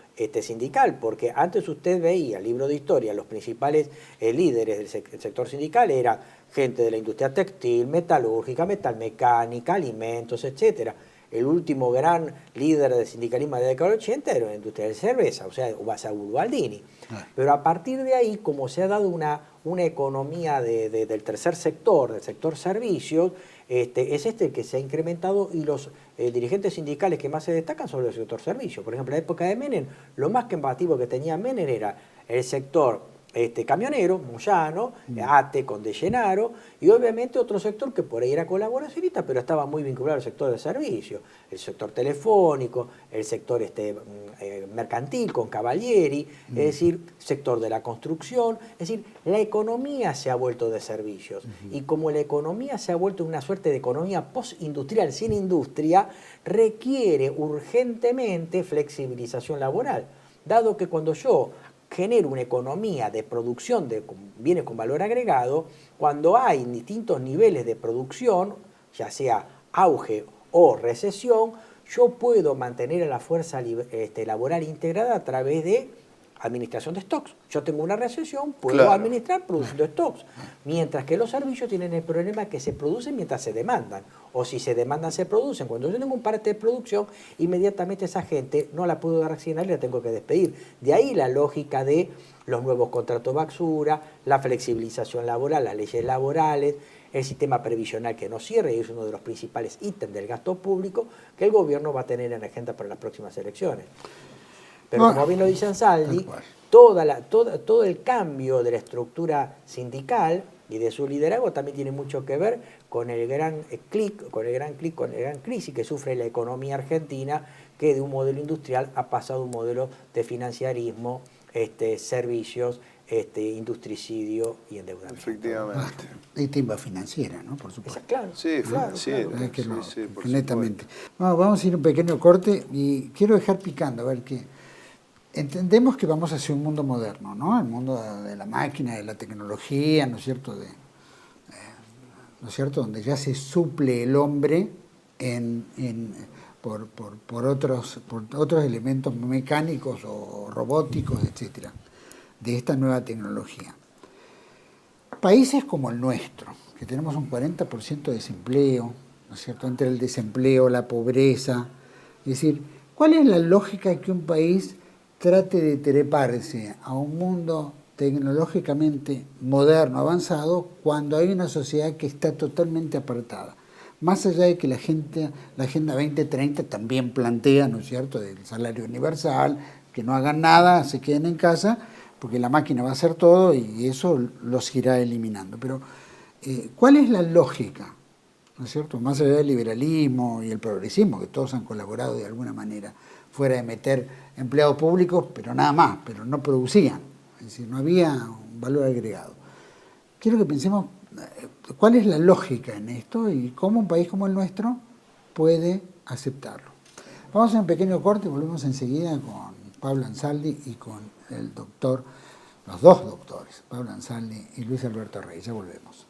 sindical, porque antes usted veía, libro de historia, los principales líderes del sector sindical eran gente de la industria textil, metalúrgica, metalmecánica, alimentos, etcétera. El último gran líder del sindicalismo de la década del 80 era la industria de cerveza, o sea, Saúl Baldini. Pero a partir de ahí, como se ha dado una economía del tercer sector, del sector servicios, es el que se ha incrementado y los dirigentes sindicales que más se destacan son los del sector servicios. Por ejemplo, en la época de Menem, lo más combativo que tenía Menem era el sector camionero, Moyano, ATE con De Llenaro, y obviamente otro sector que por ahí era colaboracionista, pero estaba muy vinculado al sector de servicio, el sector telefónico, el sector mercantil con Cavalieri, es decir, sector de la construcción, es decir, la economía se ha vuelto de servicios, y como la economía se ha vuelto una suerte de economía postindustrial sin industria, requiere urgentemente flexibilización laboral, dado que cuando yo genera una economía de producción de bienes con valor agregado, cuando hay distintos niveles de producción, ya sea auge o recesión, yo puedo mantener a la fuerza laboral integrada a través de administración de stocks. Yo tengo una recesión, puedo administrar produciendo stocks. Mientras que los servicios tienen el problema que se producen mientras se demandan. O si se demandan, se producen. Cuando yo tengo un parte de producción, inmediatamente esa gente no la puedo dar accionar y la tengo que despedir. De ahí la lógica de los nuevos contratos basura, la flexibilización laboral, las leyes laborales, el sistema previsional que no cierre, y es uno de los principales ítems del gasto público que el gobierno va a tener en la agenda para las próximas elecciones. Pero como bien lo dice Ansaldi, todo el cambio de la estructura sindical y de su liderazgo también tiene mucho que ver con el gran crisis que sufre la economía argentina, que de un modelo industrial ha pasado a un modelo de financiarismo, servicios, industricidio y endeudamiento. Efectivamente. Y timba financiera, ¿no? Por supuesto. Claro. Sí, financiero. Claro. Sí, por Netamente. Vamos a ir a un pequeño corte y quiero dejar picando, a ver qué. Entendemos que vamos hacia un mundo moderno, ¿no? El mundo de la máquina, de la tecnología, ¿no es cierto? ¿No es cierto? Donde ya se suple el hombre por otros elementos mecánicos o robóticos, etcétera, de esta nueva tecnología. Países como el nuestro, que tenemos un 40% de desempleo, ¿no es cierto? Entre el desempleo, la pobreza, es decir, ¿cuál es la lógica de que un país trate de treparse a un mundo tecnológicamente moderno, avanzado, cuando hay una sociedad que está totalmente apartada? Más allá de que la Agenda 2030 también plantea, ¿no es cierto?, del salario universal, que no hagan nada, se queden en casa, porque la máquina va a hacer todo y eso los irá eliminando. Pero, ¿cuál es la lógica, ¿no es cierto?, más allá del liberalismo y el progresismo, que todos han colaborado de alguna manera, fuera de meter empleados públicos, pero nada más, pero no producían, es decir, no había un valor agregado. Quiero que pensemos cuál es la lógica en esto y cómo un país como el nuestro puede aceptarlo. Vamos a hacer un pequeño corte y volvemos enseguida con Pablo Ansaldi y con el doctor, los dos doctores, Pablo Ansaldi y Luis Alberto Rey. Ya volvemos.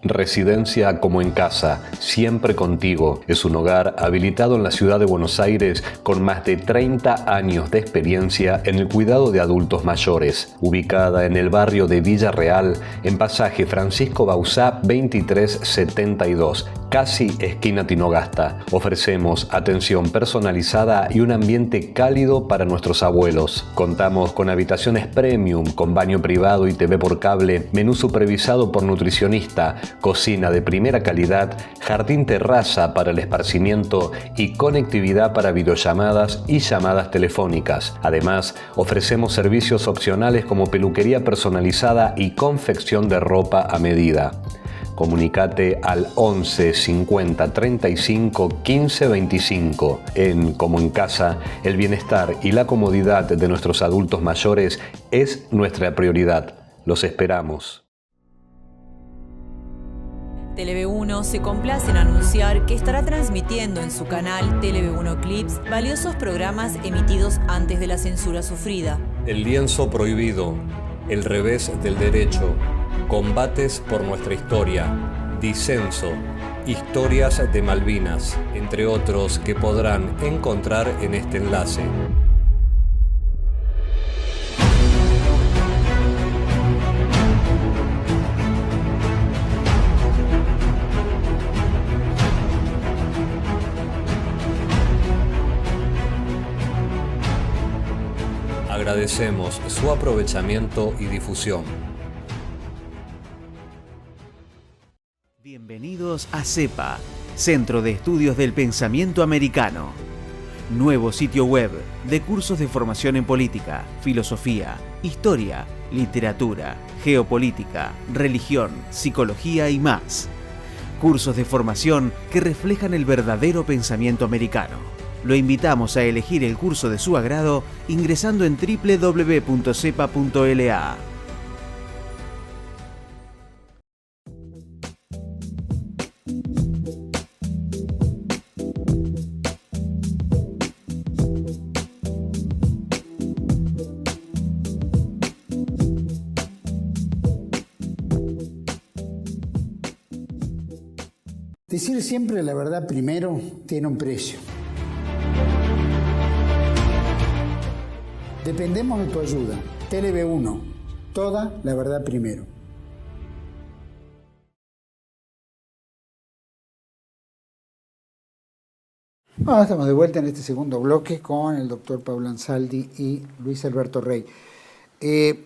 Residencia como en casa, siempre contigo. Es un hogar habilitado en la ciudad de Buenos Aires con más de 30 años de experiencia en el cuidado de adultos mayores. Ubicada en el barrio de Villa Real, en pasaje Francisco Bauzá 2372, casi esquina Tinogasta. Ofrecemos atención personalizada y un ambiente cálido para nuestros abuelos. Contamos con habitaciones premium, con baño privado y TV por cable, menú supervisado por nutricionista, cocina de primera calidad, jardín terraza para el esparcimiento y conectividad para videollamadas y llamadas telefónicas. Además, ofrecemos servicios opcionales como peluquería personalizada y confección de ropa a medida. Comunicate al 11 50 35 15 25. En Como en Casa, el bienestar y la comodidad de nuestros adultos mayores es nuestra prioridad. Los esperamos. TLV1 se complace en anunciar que estará transmitiendo en su canal TLV1 Clips valiosos programas emitidos antes de la censura sufrida. El lienzo prohibido, El revés del derecho, Combates por nuestra historia, Disenso, Historias de Malvinas, entre otros que podrán encontrar en este enlace. Agradecemos su aprovechamiento y difusión. Bienvenidos a CEPA, Centro de Estudios del Pensamiento Americano. Nuevo sitio web de cursos de formación en política, filosofía, historia, literatura, geopolítica, religión, psicología y más. Cursos de formación que reflejan el verdadero pensamiento americano. Lo invitamos a elegir el curso de su agrado ingresando en www.cepa.la. Decir siempre la verdad primero tiene un precio. Dependemos de tu ayuda. TLV1, toda la verdad primero. Bueno, estamos de vuelta en este segundo bloque con el doctor Pablo Ansaldi y Luis Alberto Rey.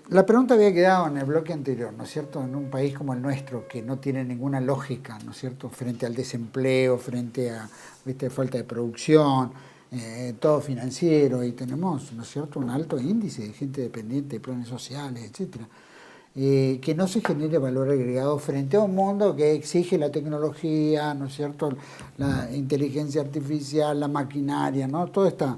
La pregunta había quedado en el bloque anterior, ¿no es cierto? En un país como el nuestro, que no tiene ninguna lógica, ¿no es cierto?, frente al desempleo, frente a falta de producción, todo financiero, y tenemos, ¿no es cierto?, un alto índice de gente dependiente de planes sociales, etcétera. Que no se genere valor agregado frente a un mundo que exige la tecnología, ¿no es cierto?, la inteligencia artificial, la maquinaria, ¿no?, toda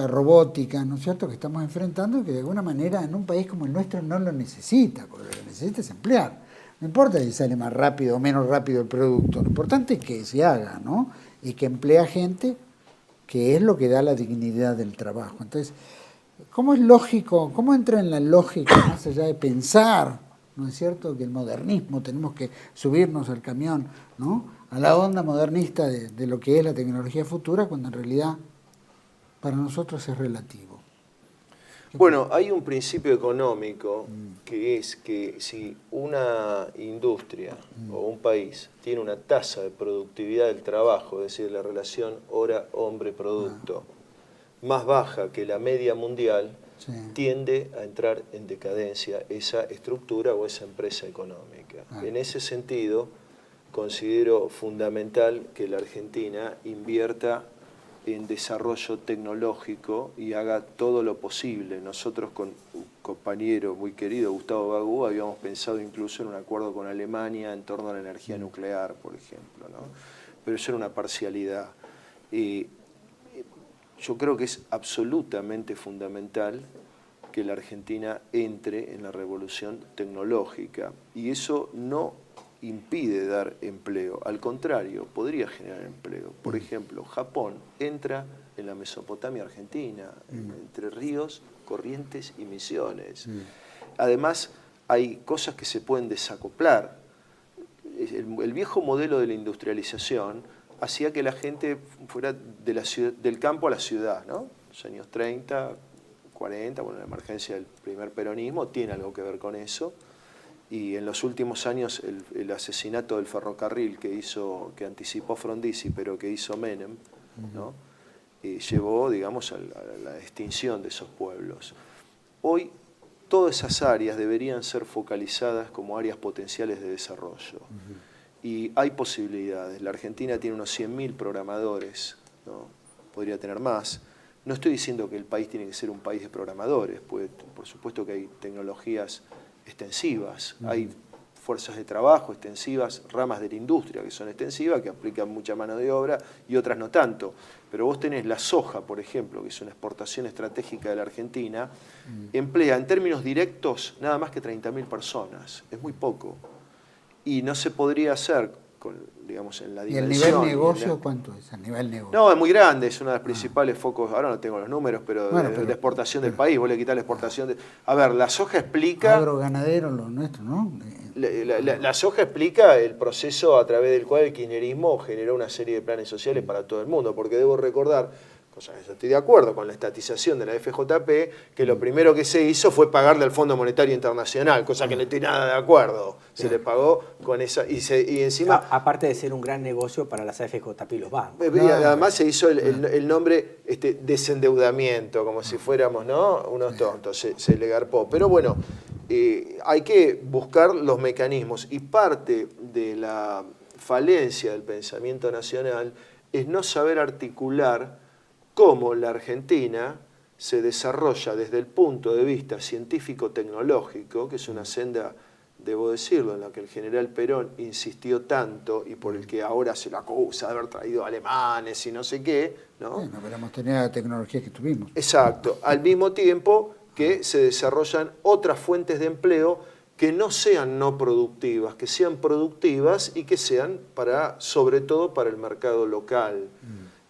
robótica, ¿no es cierto?, que estamos enfrentando, que de alguna manera en un país como el nuestro no lo necesita, porque lo que necesita es emplear. No importa si sale más rápido o menos rápido el producto, lo importante es que se haga, ¿no?, y que emplea gente, que es lo que da la dignidad del trabajo. Entonces, ¿cómo es lógico, cómo entra en la lógica, más allá de pensar, ¿no es cierto?, que el modernismo, tenemos que subirnos al camión, ¿no?, a la onda modernista de lo que es la tecnología futura, cuando en realidad para nosotros es relativo? Bueno, hay un principio económico que es que si una industria o un país tiene una tasa de productividad del trabajo, es decir, la relación hora-hombre-producto, más baja que la media mundial, Sí. tiende a entrar en decadencia esa estructura o esa empresa económica. En ese sentido, considero fundamental que la Argentina invierta en desarrollo tecnológico y haga todo lo posible. Nosotros con un compañero muy querido, Gustavo Bagú, habíamos pensado incluso en un acuerdo con Alemania en torno a la energía nuclear, por ejemplo, ¿no? Pero eso era una parcialidad. Yo creo que es absolutamente fundamental que la Argentina entre en la revolución tecnológica, y eso no impide dar empleo, al contrario, podría generar empleo. Por ejemplo, Japón entra en la Mesopotamia argentina, entre Ríos, Corrientes y Misiones. Además, hay cosas que se pueden desacoplar. El viejo modelo de la industrialización hacía que la gente fuera del campo a la ciudad, ¿no? Los años 30, 40, bueno, la emergencia del primer peronismo tiene algo que ver con eso. Y en los últimos años el asesinato del ferrocarril que anticipó Frondizi, pero que hizo Menem, ¿no?, llevó, digamos, a la extinción de esos pueblos. Hoy todas esas áreas deberían ser focalizadas como áreas potenciales de desarrollo. Y hay posibilidades. La Argentina tiene unos 100.000 programadores, ¿no?, podría tener más. No estoy diciendo que el país tiene que ser un país de programadores, pues, por supuesto que hay tecnologías extensivas, hay fuerzas de trabajo extensivas, ramas de la industria que son extensivas, que aplican mucha mano de obra y otras no tanto. Pero vos tenés la soja, por ejemplo, que es una exportación estratégica de la Argentina, emplea en términos directos nada más que 30.000 personas, es muy poco. Y no se podría hacer, digamos, en la dimensión. ¿Y el nivel negocio cuánto es? ¿El nivel negocio? No, es muy grande, es uno de los principales focos, ahora no tengo los números, pero, bueno, de exportación del país, vos le quitas la exportación. A ver, la soja explica... Agroganadero, lo nuestro, ¿no? La soja explica el proceso a través del cual el kirchnerismo generó una serie de planes sociales para todo el mundo, porque debo recordar, cosa que yo estoy de acuerdo con la estatización de la FJP, que lo primero que se hizo fue pagarle al Fondo Monetario Internacional, cosa que no estoy nada de acuerdo. Se le pagó con esa... Y encima... Aparte de ser un gran negocio para las FJP y los bancos. Además se hizo el nombre desendeudamiento, como si fuéramos, ¿no?, unos tontos, se le garpó. Pero bueno, hay que buscar los mecanismos, y parte de la falencia del pensamiento nacional es no saber articular cómo la Argentina se desarrolla desde el punto de vista científico-tecnológico, que es una senda, debo decirlo, en la que el general Perón insistió tanto y por el que ahora se lo acusa de haber traído alemanes y no sé qué, ¿no? No podemos tener la tecnología que tuvimos. Exacto. Al mismo tiempo que se desarrollan otras fuentes de empleo que no sean no productivas, que sean productivas y que sean sobre todo para el mercado local.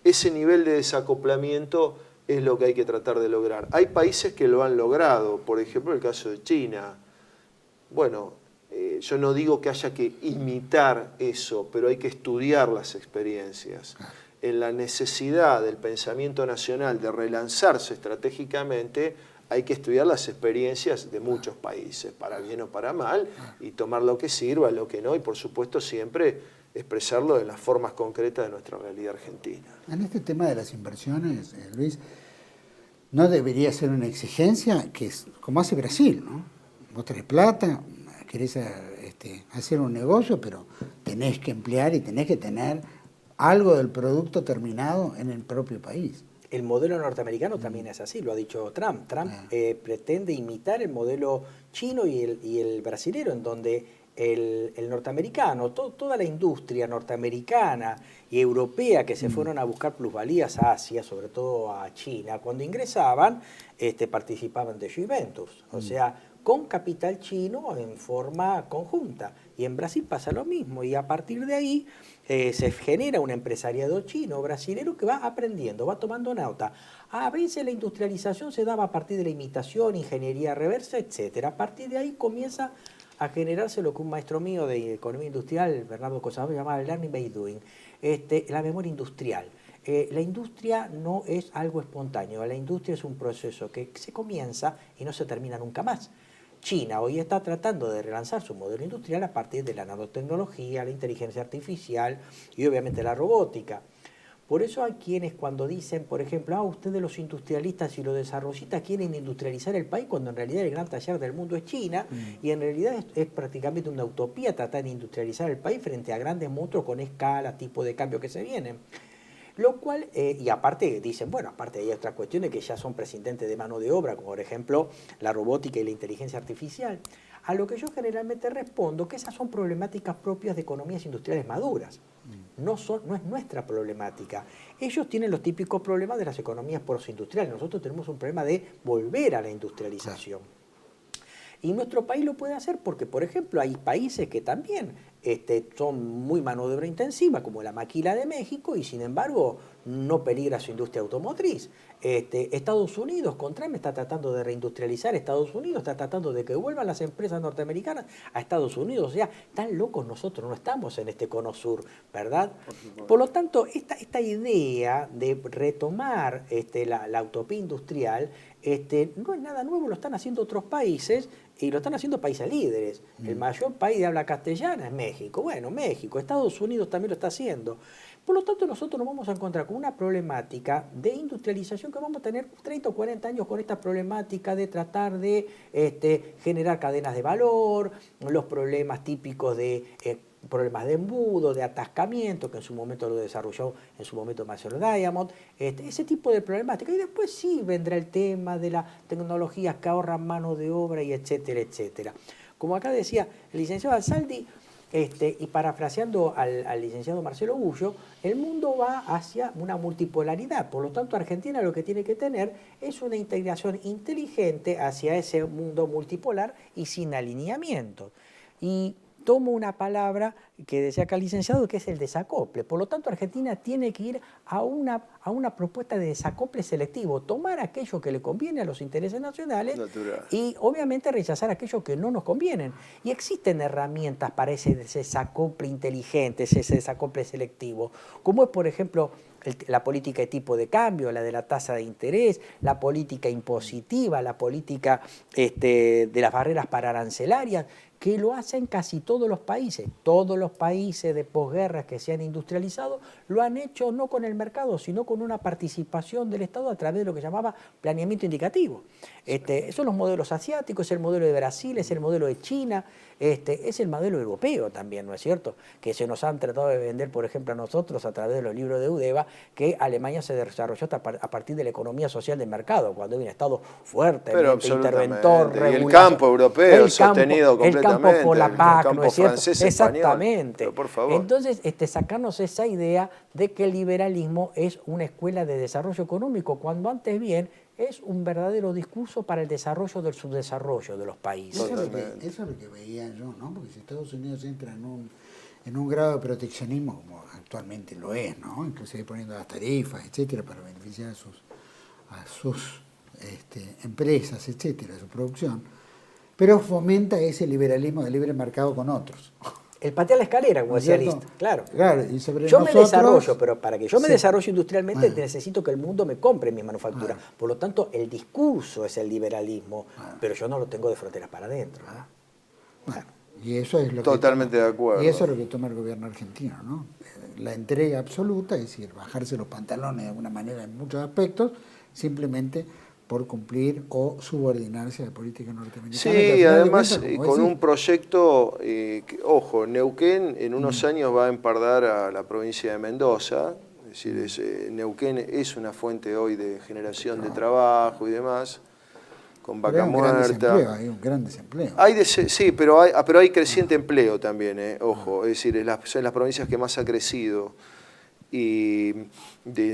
Ese nivel de desacoplamiento es lo que hay que tratar de lograr. Hay países que lo han logrado, por ejemplo el caso de China. Bueno, yo no digo que haya que imitar eso, pero hay que estudiar las experiencias. En la necesidad del pensamiento nacional de relanzarse estratégicamente, hay que estudiar las experiencias de muchos países, para bien o para mal, y tomar lo que sirva, lo que no, y por supuesto siempre expresarlo en las formas concretas de nuestra realidad argentina. En este tema de las inversiones, Luis, no debería ser una exigencia que es como hace Brasil, ¿no? Vos tenés plata, querés hacer un negocio, pero tenés que emplear y tenés que tener algo del producto terminado en el propio país. El modelo norteamericano también es así, lo ha dicho Trump. Trump pretende imitar el modelo chino y el brasilero, en donde el norteamericano, toda la industria norteamericana y europea que se fueron a buscar plusvalías a Asia, sobre todo a China, cuando ingresaban participaban de joint ventures, o sea, con capital chino en forma conjunta. Y en Brasil pasa lo mismo, y a partir de ahí se genera un empresariado chino, brasilero, que va aprendiendo, va tomando nota. A veces la industrialización se daba a partir de la imitación, ingeniería reversa, etc. A partir de ahí comienza a generarse lo que un maestro mío de economía industrial, Bernardo Cosabó, llamaba learning by doing, la memoria industrial. La industria no es algo espontáneo, la industria es un proceso que se comienza y no se termina nunca más. China hoy está tratando de relanzar su modelo industrial a partir de la nanotecnología, la inteligencia artificial y obviamente la robótica. Por eso hay quienes cuando dicen, por ejemplo, ustedes los industrialistas y los desarrollistas quieren industrializar el país, cuando en realidad el gran taller del mundo es China, y en realidad es prácticamente una utopía tratar de industrializar el país frente a grandes monstruos con escala, tipo de cambio que se vienen. Lo cual, y aparte dicen, bueno, aparte hay otras cuestiones que ya son prescindentes de mano de obra, como por ejemplo la robótica y la inteligencia artificial. A lo que yo generalmente respondo que esas son problemáticas propias de economías industriales maduras. No es nuestra problemática. Ellos tienen los típicos problemas de las economías postindustriales. Nosotros tenemos un problema de volver a la industrialización. Y nuestro país lo puede hacer porque, por ejemplo, hay países que también son muy mano de obra intensiva, como la maquila de México, y sin embargo no peligra su industria automotriz. Estados Unidos, con Trump, está tratando de reindustrializar Estados Unidos, está tratando de que vuelvan las empresas norteamericanas a Estados Unidos. O sea, tan locos nosotros no estamos en este cono sur, ¿verdad? Por lo tanto, esta idea de retomar la utopía industrial no es nada nuevo, lo están haciendo otros países y lo están haciendo países líderes. El mayor país de habla castellana es México. Bueno, México, Estados Unidos también lo está haciendo. Por lo tanto, nosotros nos vamos a encontrar con una problemática de industrialización que vamos a tener 30 o 40 años con esta problemática de tratar de generar cadenas de valor, los problemas típicos de problemas de embudo, de atascamiento, que en su momento lo desarrolló en su momento Marcelo Diamond, ese tipo de problemática. Y después sí vendrá el tema de las tecnologías que ahorran mano de obra y etcétera, etcétera. Como acá decía el licenciado Ansaldi, y parafraseando al licenciado Marcelo Gullo, el mundo va hacia una multipolaridad. Por lo tanto, Argentina lo que tiene que tener es una integración inteligente hacia ese mundo multipolar y sin alineamiento. Y tomo una palabra que decía acá el licenciado, que es el desacople. Por lo tanto, Argentina tiene que ir a una propuesta de desacople selectivo, tomar aquello que le conviene a los intereses nacionales y obviamente rechazar aquello que no nos convienen. Y existen herramientas para ese desacople inteligente, ese desacople selectivo, como es, por ejemplo, la política de tipo de cambio, la de la tasa de interés, la política impositiva, la política de las barreras pararancelarias, que lo hacen casi todos los países. Todos los países de posguerra que se han industrializado lo han hecho no con el mercado, sino con una participación del Estado a través de lo que llamaba planeamiento indicativo. Son los modelos asiáticos, es el modelo de Brasil, es el modelo de China, es el modelo europeo también, ¿no es cierto? Que se nos han tratado de vender, por ejemplo, a nosotros a través de los libros de Udeva, que Alemania se desarrolló a partir de la economía social del mercado, cuando hay un Estado fuertemente interventor, y el campo europeo sostenido completamente. El campo por la PAC, ¿no es cierto? Francés, exactamente. Español, por favor. Entonces, sacarnos esa idea de que el liberalismo es una escuela de desarrollo económico, cuando antes bien es un verdadero discurso para el desarrollo del subdesarrollo de los países. Eso es lo que veía yo, ¿no? Porque si Estados Unidos entra en un grado de proteccionismo, como actualmente lo es, ¿no? Inclusive poniendo las tarifas, etcétera, para beneficiar a sus empresas, etcétera, su producción, pero fomenta ese liberalismo de libre mercado con otros. El patear la escalera, como ¿no es decía cierto? Liszt. Claro. Claro, y sobre Yo me nosotros- desarrollo, pero para que yo me Sí. desarrolle industrialmente Bueno. necesito que el mundo me compre mi manufactura. Por lo tanto, el discurso es el liberalismo, pero yo no lo tengo de fronteras para adentro. ¿no? Bueno, y eso es lo Totalmente que de acuerdo. Y eso es lo que toma el gobierno argentino, ¿no? La entrega absoluta, es decir, bajarse los pantalones de alguna manera en muchos aspectos, simplemente por cumplir o subordinarse a la política norteamericana. Sí, que al final de además cuentas, como con decís, un proyecto, ojo, Neuquén en unos años va a empardar a la provincia de Mendoza, es decir, Neuquén es una fuente hoy de generación de trabajo y demás, con pero Vaca hay un gran desempleo, Muerta. hay un gran desempleo. Sí, pero hay creciente empleo también, ojo, es decir, son las provincias que más ha crecido en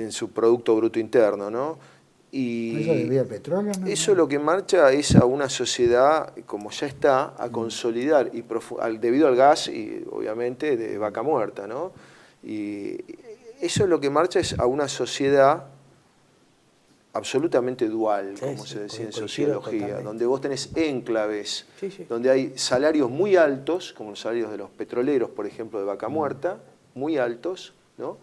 su Producto Bruto Interno, ¿no? Y ¿Eso debido al petróleo? ¿No? eso lo que marcha es a una sociedad, como ya está, a consolidar, debido al gas y obviamente de Vaca Muerta, ¿no? Y eso es lo que marcha es a una sociedad absolutamente dual, Sí, como sí, se decía en coincido sociología, totalmente. donde vos tenés enclaves, Sí. donde hay salarios muy altos, como los salarios de los petroleros, por ejemplo, de Vaca Muerta, muy altos, ¿no?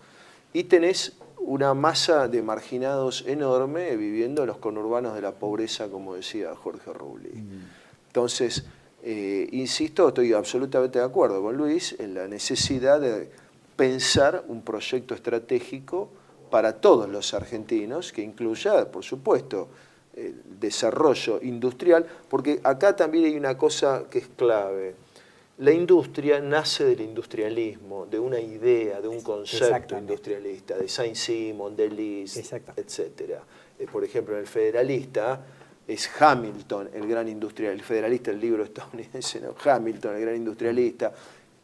Y tenés una masa de marginados enorme viviendo en los conurbanos de la pobreza, como decía Jorge Rubli. Entonces, insisto, estoy absolutamente de acuerdo con Luis en la necesidad de pensar un proyecto estratégico para todos los argentinos, que incluya, por supuesto, el desarrollo industrial, porque acá también hay una cosa que es clave. La industria nace del industrialismo, de una idea, de un concepto Exactamente. industrialista, de Saint-Simon, de Liszt, Exactamente. etc. Por ejemplo, en el Federalista es Hamilton, el gran industrial, el Federalista, el libro estadounidense, ¿no? Hamilton, el gran industrialista.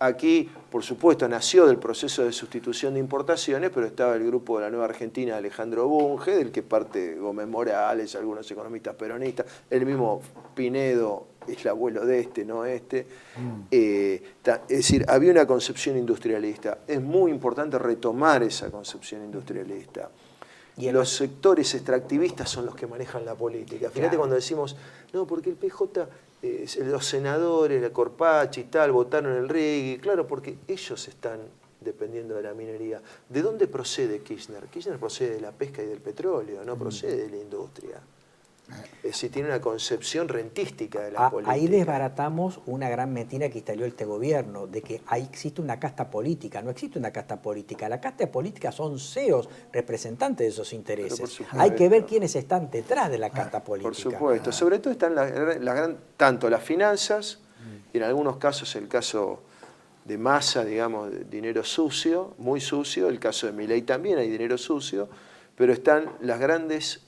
Aquí, por supuesto, nació del proceso de sustitución de importaciones, pero estaba el grupo de la Nueva Argentina, Alejandro Bunge, del que parte Gómez Morales, algunos economistas peronistas, el mismo Pinedo es el abuelo de este, no este. Es decir, había una concepción industrialista. Es muy importante retomar esa concepción industrialista. Y los sectores extractivistas son los que manejan la política. Fíjate cuando decimos, no, porque el PJ, los senadores, la Corpachi y tal, votaron el RIGI. Claro, porque ellos están dependiendo de la minería. ¿De dónde procede Kirchner? Kirchner procede de la pesca y del petróleo, no procede de la industria. Es decir, tiene una concepción rentística de la política. Ahí desbaratamos una gran mentira que instaló este gobierno, de que ahí existe una casta política. No existe una casta política. La casta política son CEOs, representantes de esos intereses. Hay que ver quiénes están detrás de la casta política. Por supuesto. Sobre todo están tanto las finanzas, y en algunos casos el caso de Massa, digamos, de dinero sucio, muy sucio, el caso de Milei también hay dinero sucio, pero están las grandes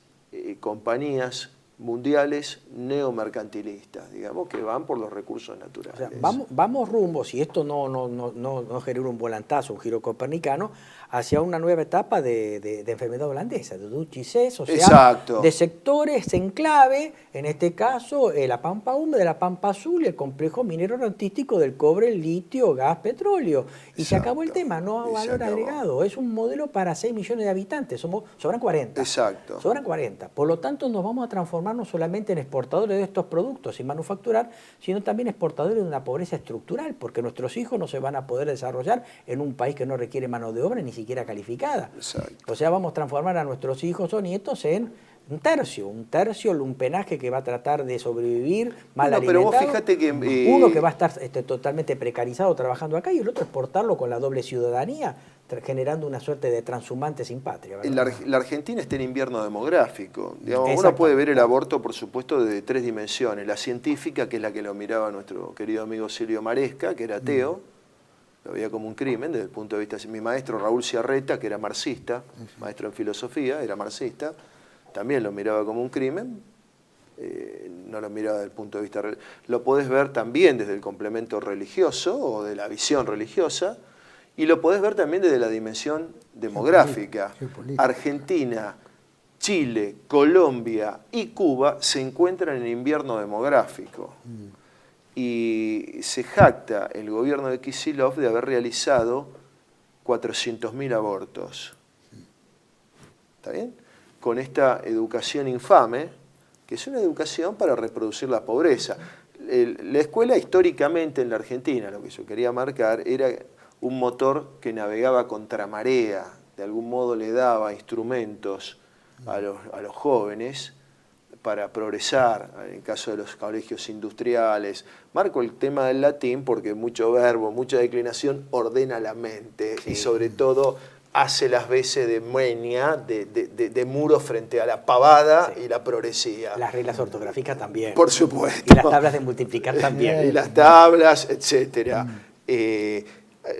compañías mundiales neomercantilistas, digamos, que van por los recursos naturales. O sea, vamos rumbo, si esto no genera un volantazo, un giro copernicano, hacia una nueva etapa de enfermedad holandesa, de Dutch-Ces, o sea, exacto, de sectores en clave, en este caso la Pampa Húmeda, la Pampa Azul y el complejo minero artístico del cobre, el litio, gas, petróleo. Y se acabó el tema, no hay valor agregado. Es un modelo para 6 millones de habitantes, sobran 40. Exacto. Sobran 40. Por lo tanto, nos vamos a transformar no solamente en exportadores de estos productos y manufacturar, sino también exportadores de una pobreza estructural, porque nuestros hijos no se van a poder desarrollar en un país que no requiere mano de obra ni siquiera calificada. Exacto. O sea, vamos a transformar a nuestros hijos o nietos en un tercio lumpenaje que va a tratar de sobrevivir mal alimentado. Pero vos fíjate que uno que va a estar totalmente precarizado trabajando acá y el otro exportarlo con la doble ciudadanía, generando una suerte de transhumante sin patria. La Argentina está en invierno demográfico. Digamos, uno puede ver el aborto, por supuesto, de 3 dimensiones. La científica, que es la que lo miraba nuestro querido amigo Silvio Maresca, que era ateo, lo veía como un crimen desde el punto de vista... Mi maestro Raúl Ciarreta, que era marxista, maestro en filosofía, era marxista, también lo miraba como un crimen, no lo miraba desde el punto de vista... Lo podés ver también desde el complemento religioso o de la visión religiosa, y lo podés ver también desde la dimensión demográfica. Argentina, Chile, Colombia y Cuba se encuentran en invierno demográfico. Y se jacta el gobierno de Kicillof de haber realizado 400.000 abortos. ¿Está bien? Con esta educación infame, que es una educación para reproducir la pobreza. la escuela históricamente en la Argentina, lo que yo quería marcar, era un motor que navegaba contra marea, de algún modo le daba instrumentos a los jóvenes para progresar, en el caso de los colegios industriales. Marco el tema del latín porque mucho verbo, mucha declinación ordena la mente, sí, y sobre todo hace las veces de meña, de muro frente a la pavada, sí, y la progresía. Las reglas ortográficas también. Por supuesto. Y las tablas de multiplicar también. Y las tablas, etc.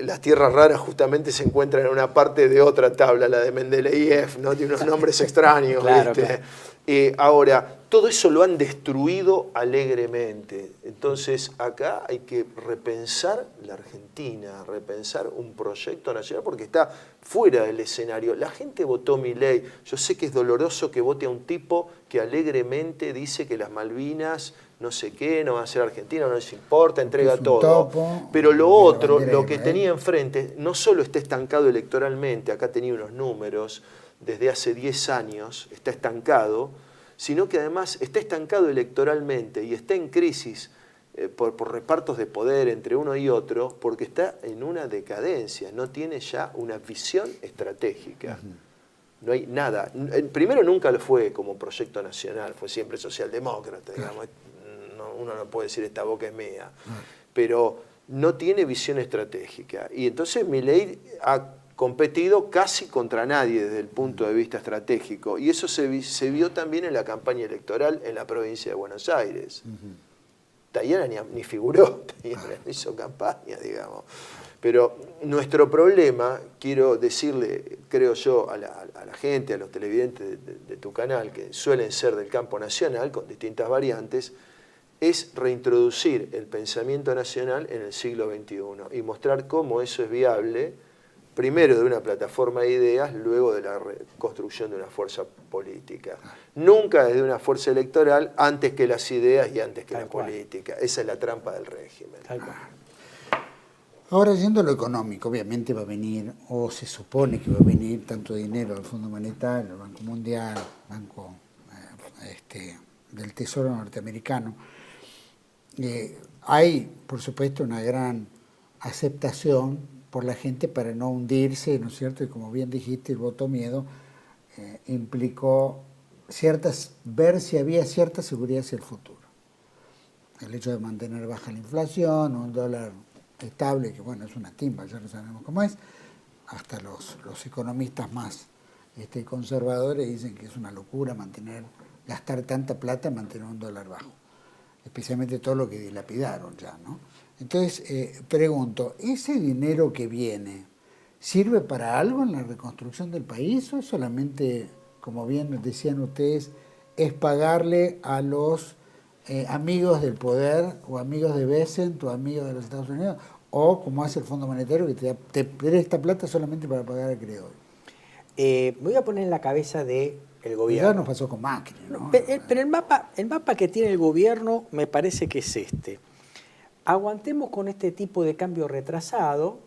Las tierras raras justamente se encuentran en una parte de otra tabla, la de Mendeleev, ¿no? Tiene unos nombres extraños. Claro, ¿viste? claro. Ahora, todo eso lo han destruido alegremente. Entonces, acá hay que repensar la Argentina, repensar un proyecto nacional, porque está fuera del escenario. La gente votó Milei. Yo sé que es doloroso que vote a un tipo que alegremente dice que las Malvinas, no sé qué, no va a ser Argentina, no les importa, entrega todo. Pero lo otro, lo que tenía enfrente, no solo está estancado electoralmente, acá tenía unos números, desde hace 10 años está estancado, sino que además está estancado electoralmente y está en crisis por repartos de poder entre uno y otro, porque está en una decadencia, no tiene ya una visión estratégica. No hay nada. Primero nunca lo fue como proyecto nacional, fue siempre socialdemócrata, digamos. Uno no puede decir esta boca es mía, pero no tiene visión estratégica. Y entonces Milei ha competido casi contra nadie desde el punto de vista estratégico. Y eso se vio también en la campaña electoral en la provincia de Buenos Aires. Tayana ni figuró, Tayana no hizo campaña, digamos. Pero nuestro problema, quiero decirle, creo yo, a la gente, a los televidentes de tu canal, que suelen ser del campo nacional, con distintas variantes, es reintroducir el pensamiento nacional en el siglo XXI y mostrar cómo eso es viable, primero de una plataforma de ideas, luego de la construcción de una fuerza política. Nunca desde una fuerza electoral, antes que las ideas y antes que la política. Esa es la trampa del régimen. Ahora, yendo a lo económico, obviamente va a venir, o se supone que va a venir, tanto dinero del Fondo Monetario, el Banco Mundial, Banco del Tesoro norteamericano. Hay, por supuesto, una gran aceptación por la gente para no hundirse, ¿no es cierto? Y como bien dijiste, el voto miedo implicó ver si había cierta seguridad hacia el futuro. El hecho de mantener baja la inflación, un dólar estable, que bueno, es una timba, ya lo sabemos cómo es, hasta los economistas más conservadores dicen que es una locura gastar tanta plata, mantener un dólar bajo, especialmente todo lo que dilapidaron ya, ¿no? Entonces, pregunto, ¿ese dinero que viene sirve para algo en la reconstrucción del país o es solamente, como bien decían ustedes, es pagarle a los amigos del poder o amigos de Bessent o amigos de los Estados Unidos, o como hace el Fondo Monetario que te presta plata solamente para pagar al acreedor? Me voy a poner en la cabeza del gobierno. Ya nos pasó con Macri, ¿no? Pero el mapa que tiene el gobierno me parece que es este. Aguantemos con este tipo de cambio retrasado,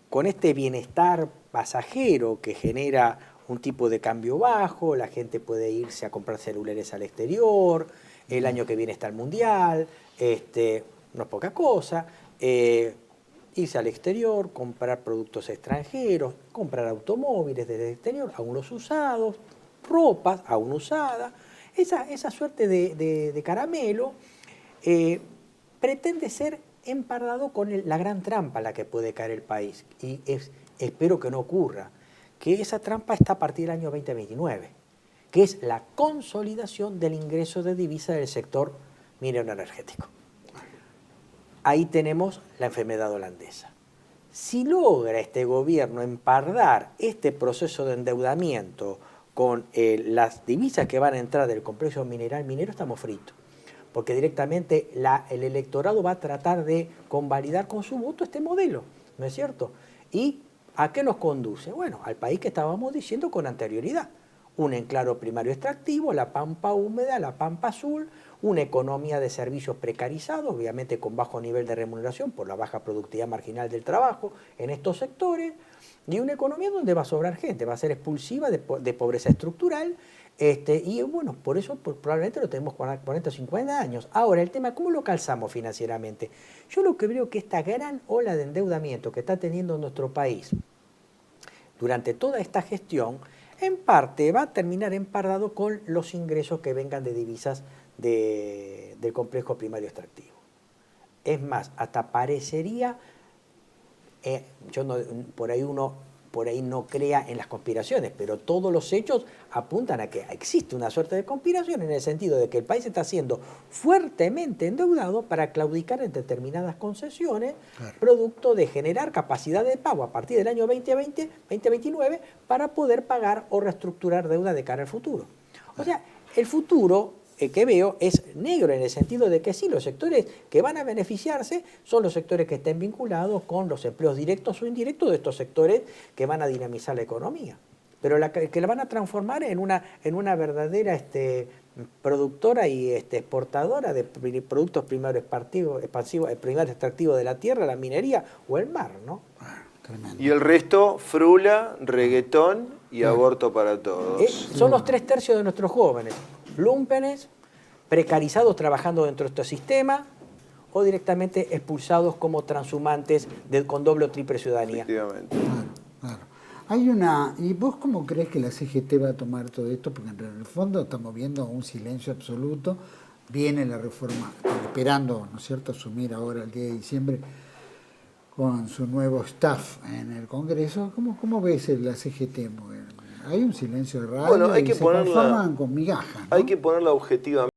con este bienestar pasajero que genera un tipo de cambio bajo, la gente puede irse a comprar celulares al exterior, el año que viene está el Mundial, no es poca cosa, irse al exterior, comprar productos extranjeros, comprar automóviles desde el exterior, aún los usados, ropas aún usadas, esa suerte de caramelo pretende ser empardado con la gran trampa a la que puede caer el país, y espero que no ocurra, que esa trampa está a partir del año 2029, que es la consolidación del ingreso de divisa del sector minero energético. Ahí tenemos la enfermedad holandesa. Si logra este gobierno empardar este proceso de endeudamiento con las divisas que van a entrar del complejo mineral minero, estamos fritos. Porque directamente el electorado va a tratar de convalidar con su voto este modelo, ¿no es cierto? ¿Y a qué nos conduce? Bueno, al país que estábamos diciendo con anterioridad. un enclave primario extractivo, la pampa húmeda, la pampa azul, una economía de servicios precarizados, obviamente con bajo nivel de remuneración por la baja productividad marginal del trabajo en estos sectores, y una economía donde va a sobrar gente, va a ser expulsiva de pobreza estructural, y bueno, por eso probablemente lo tenemos 40 o 50 años. Ahora, el tema, ¿cómo lo calzamos financieramente? Yo lo que veo que esta gran ola de endeudamiento que está teniendo nuestro país durante toda esta gestión, en parte va a terminar empardado con los ingresos que vengan de divisas del complejo primario extractivo. Es más, hasta parecería, por ahí no crea en las conspiraciones, pero todos los hechos apuntan a que existe una suerte de conspiración en el sentido de que el país está siendo fuertemente endeudado para claudicar en determinadas concesiones, claro, producto de generar capacidad de pago a partir del año 2020-2029 para poder pagar o reestructurar deuda de cara al futuro. O sea, el futuro que veo es negro en el sentido de que sí, los sectores que van a beneficiarse son los sectores que estén vinculados con los empleos directos o indirectos de estos sectores que van a dinamizar la economía, pero que la van a transformar en una verdadera productora y exportadora de productos primarios primarios extractivos de la tierra, la minería o el mar, ¿no? Y el resto, frula, reggaetón y aborto para todos. Son los 3/3 de nuestros jóvenes. Lúmpenes, precarizados trabajando dentro de este sistema o directamente expulsados como transhumantes con doble o triple ciudadanía. Efectivamente. Claro. ¿Y vos cómo crees que la CGT va a tomar todo esto? Porque en el fondo estamos viendo un silencio absoluto. Viene la reforma, esperando, ¿no es cierto?, asumir ahora el 10 de diciembre con su nuevo staff en el Congreso. ¿Cómo ves la CGT? Hay un silencio de radio, bueno, hay y que se conforman con migajas, ¿no? Hay que ponerla objetivamente.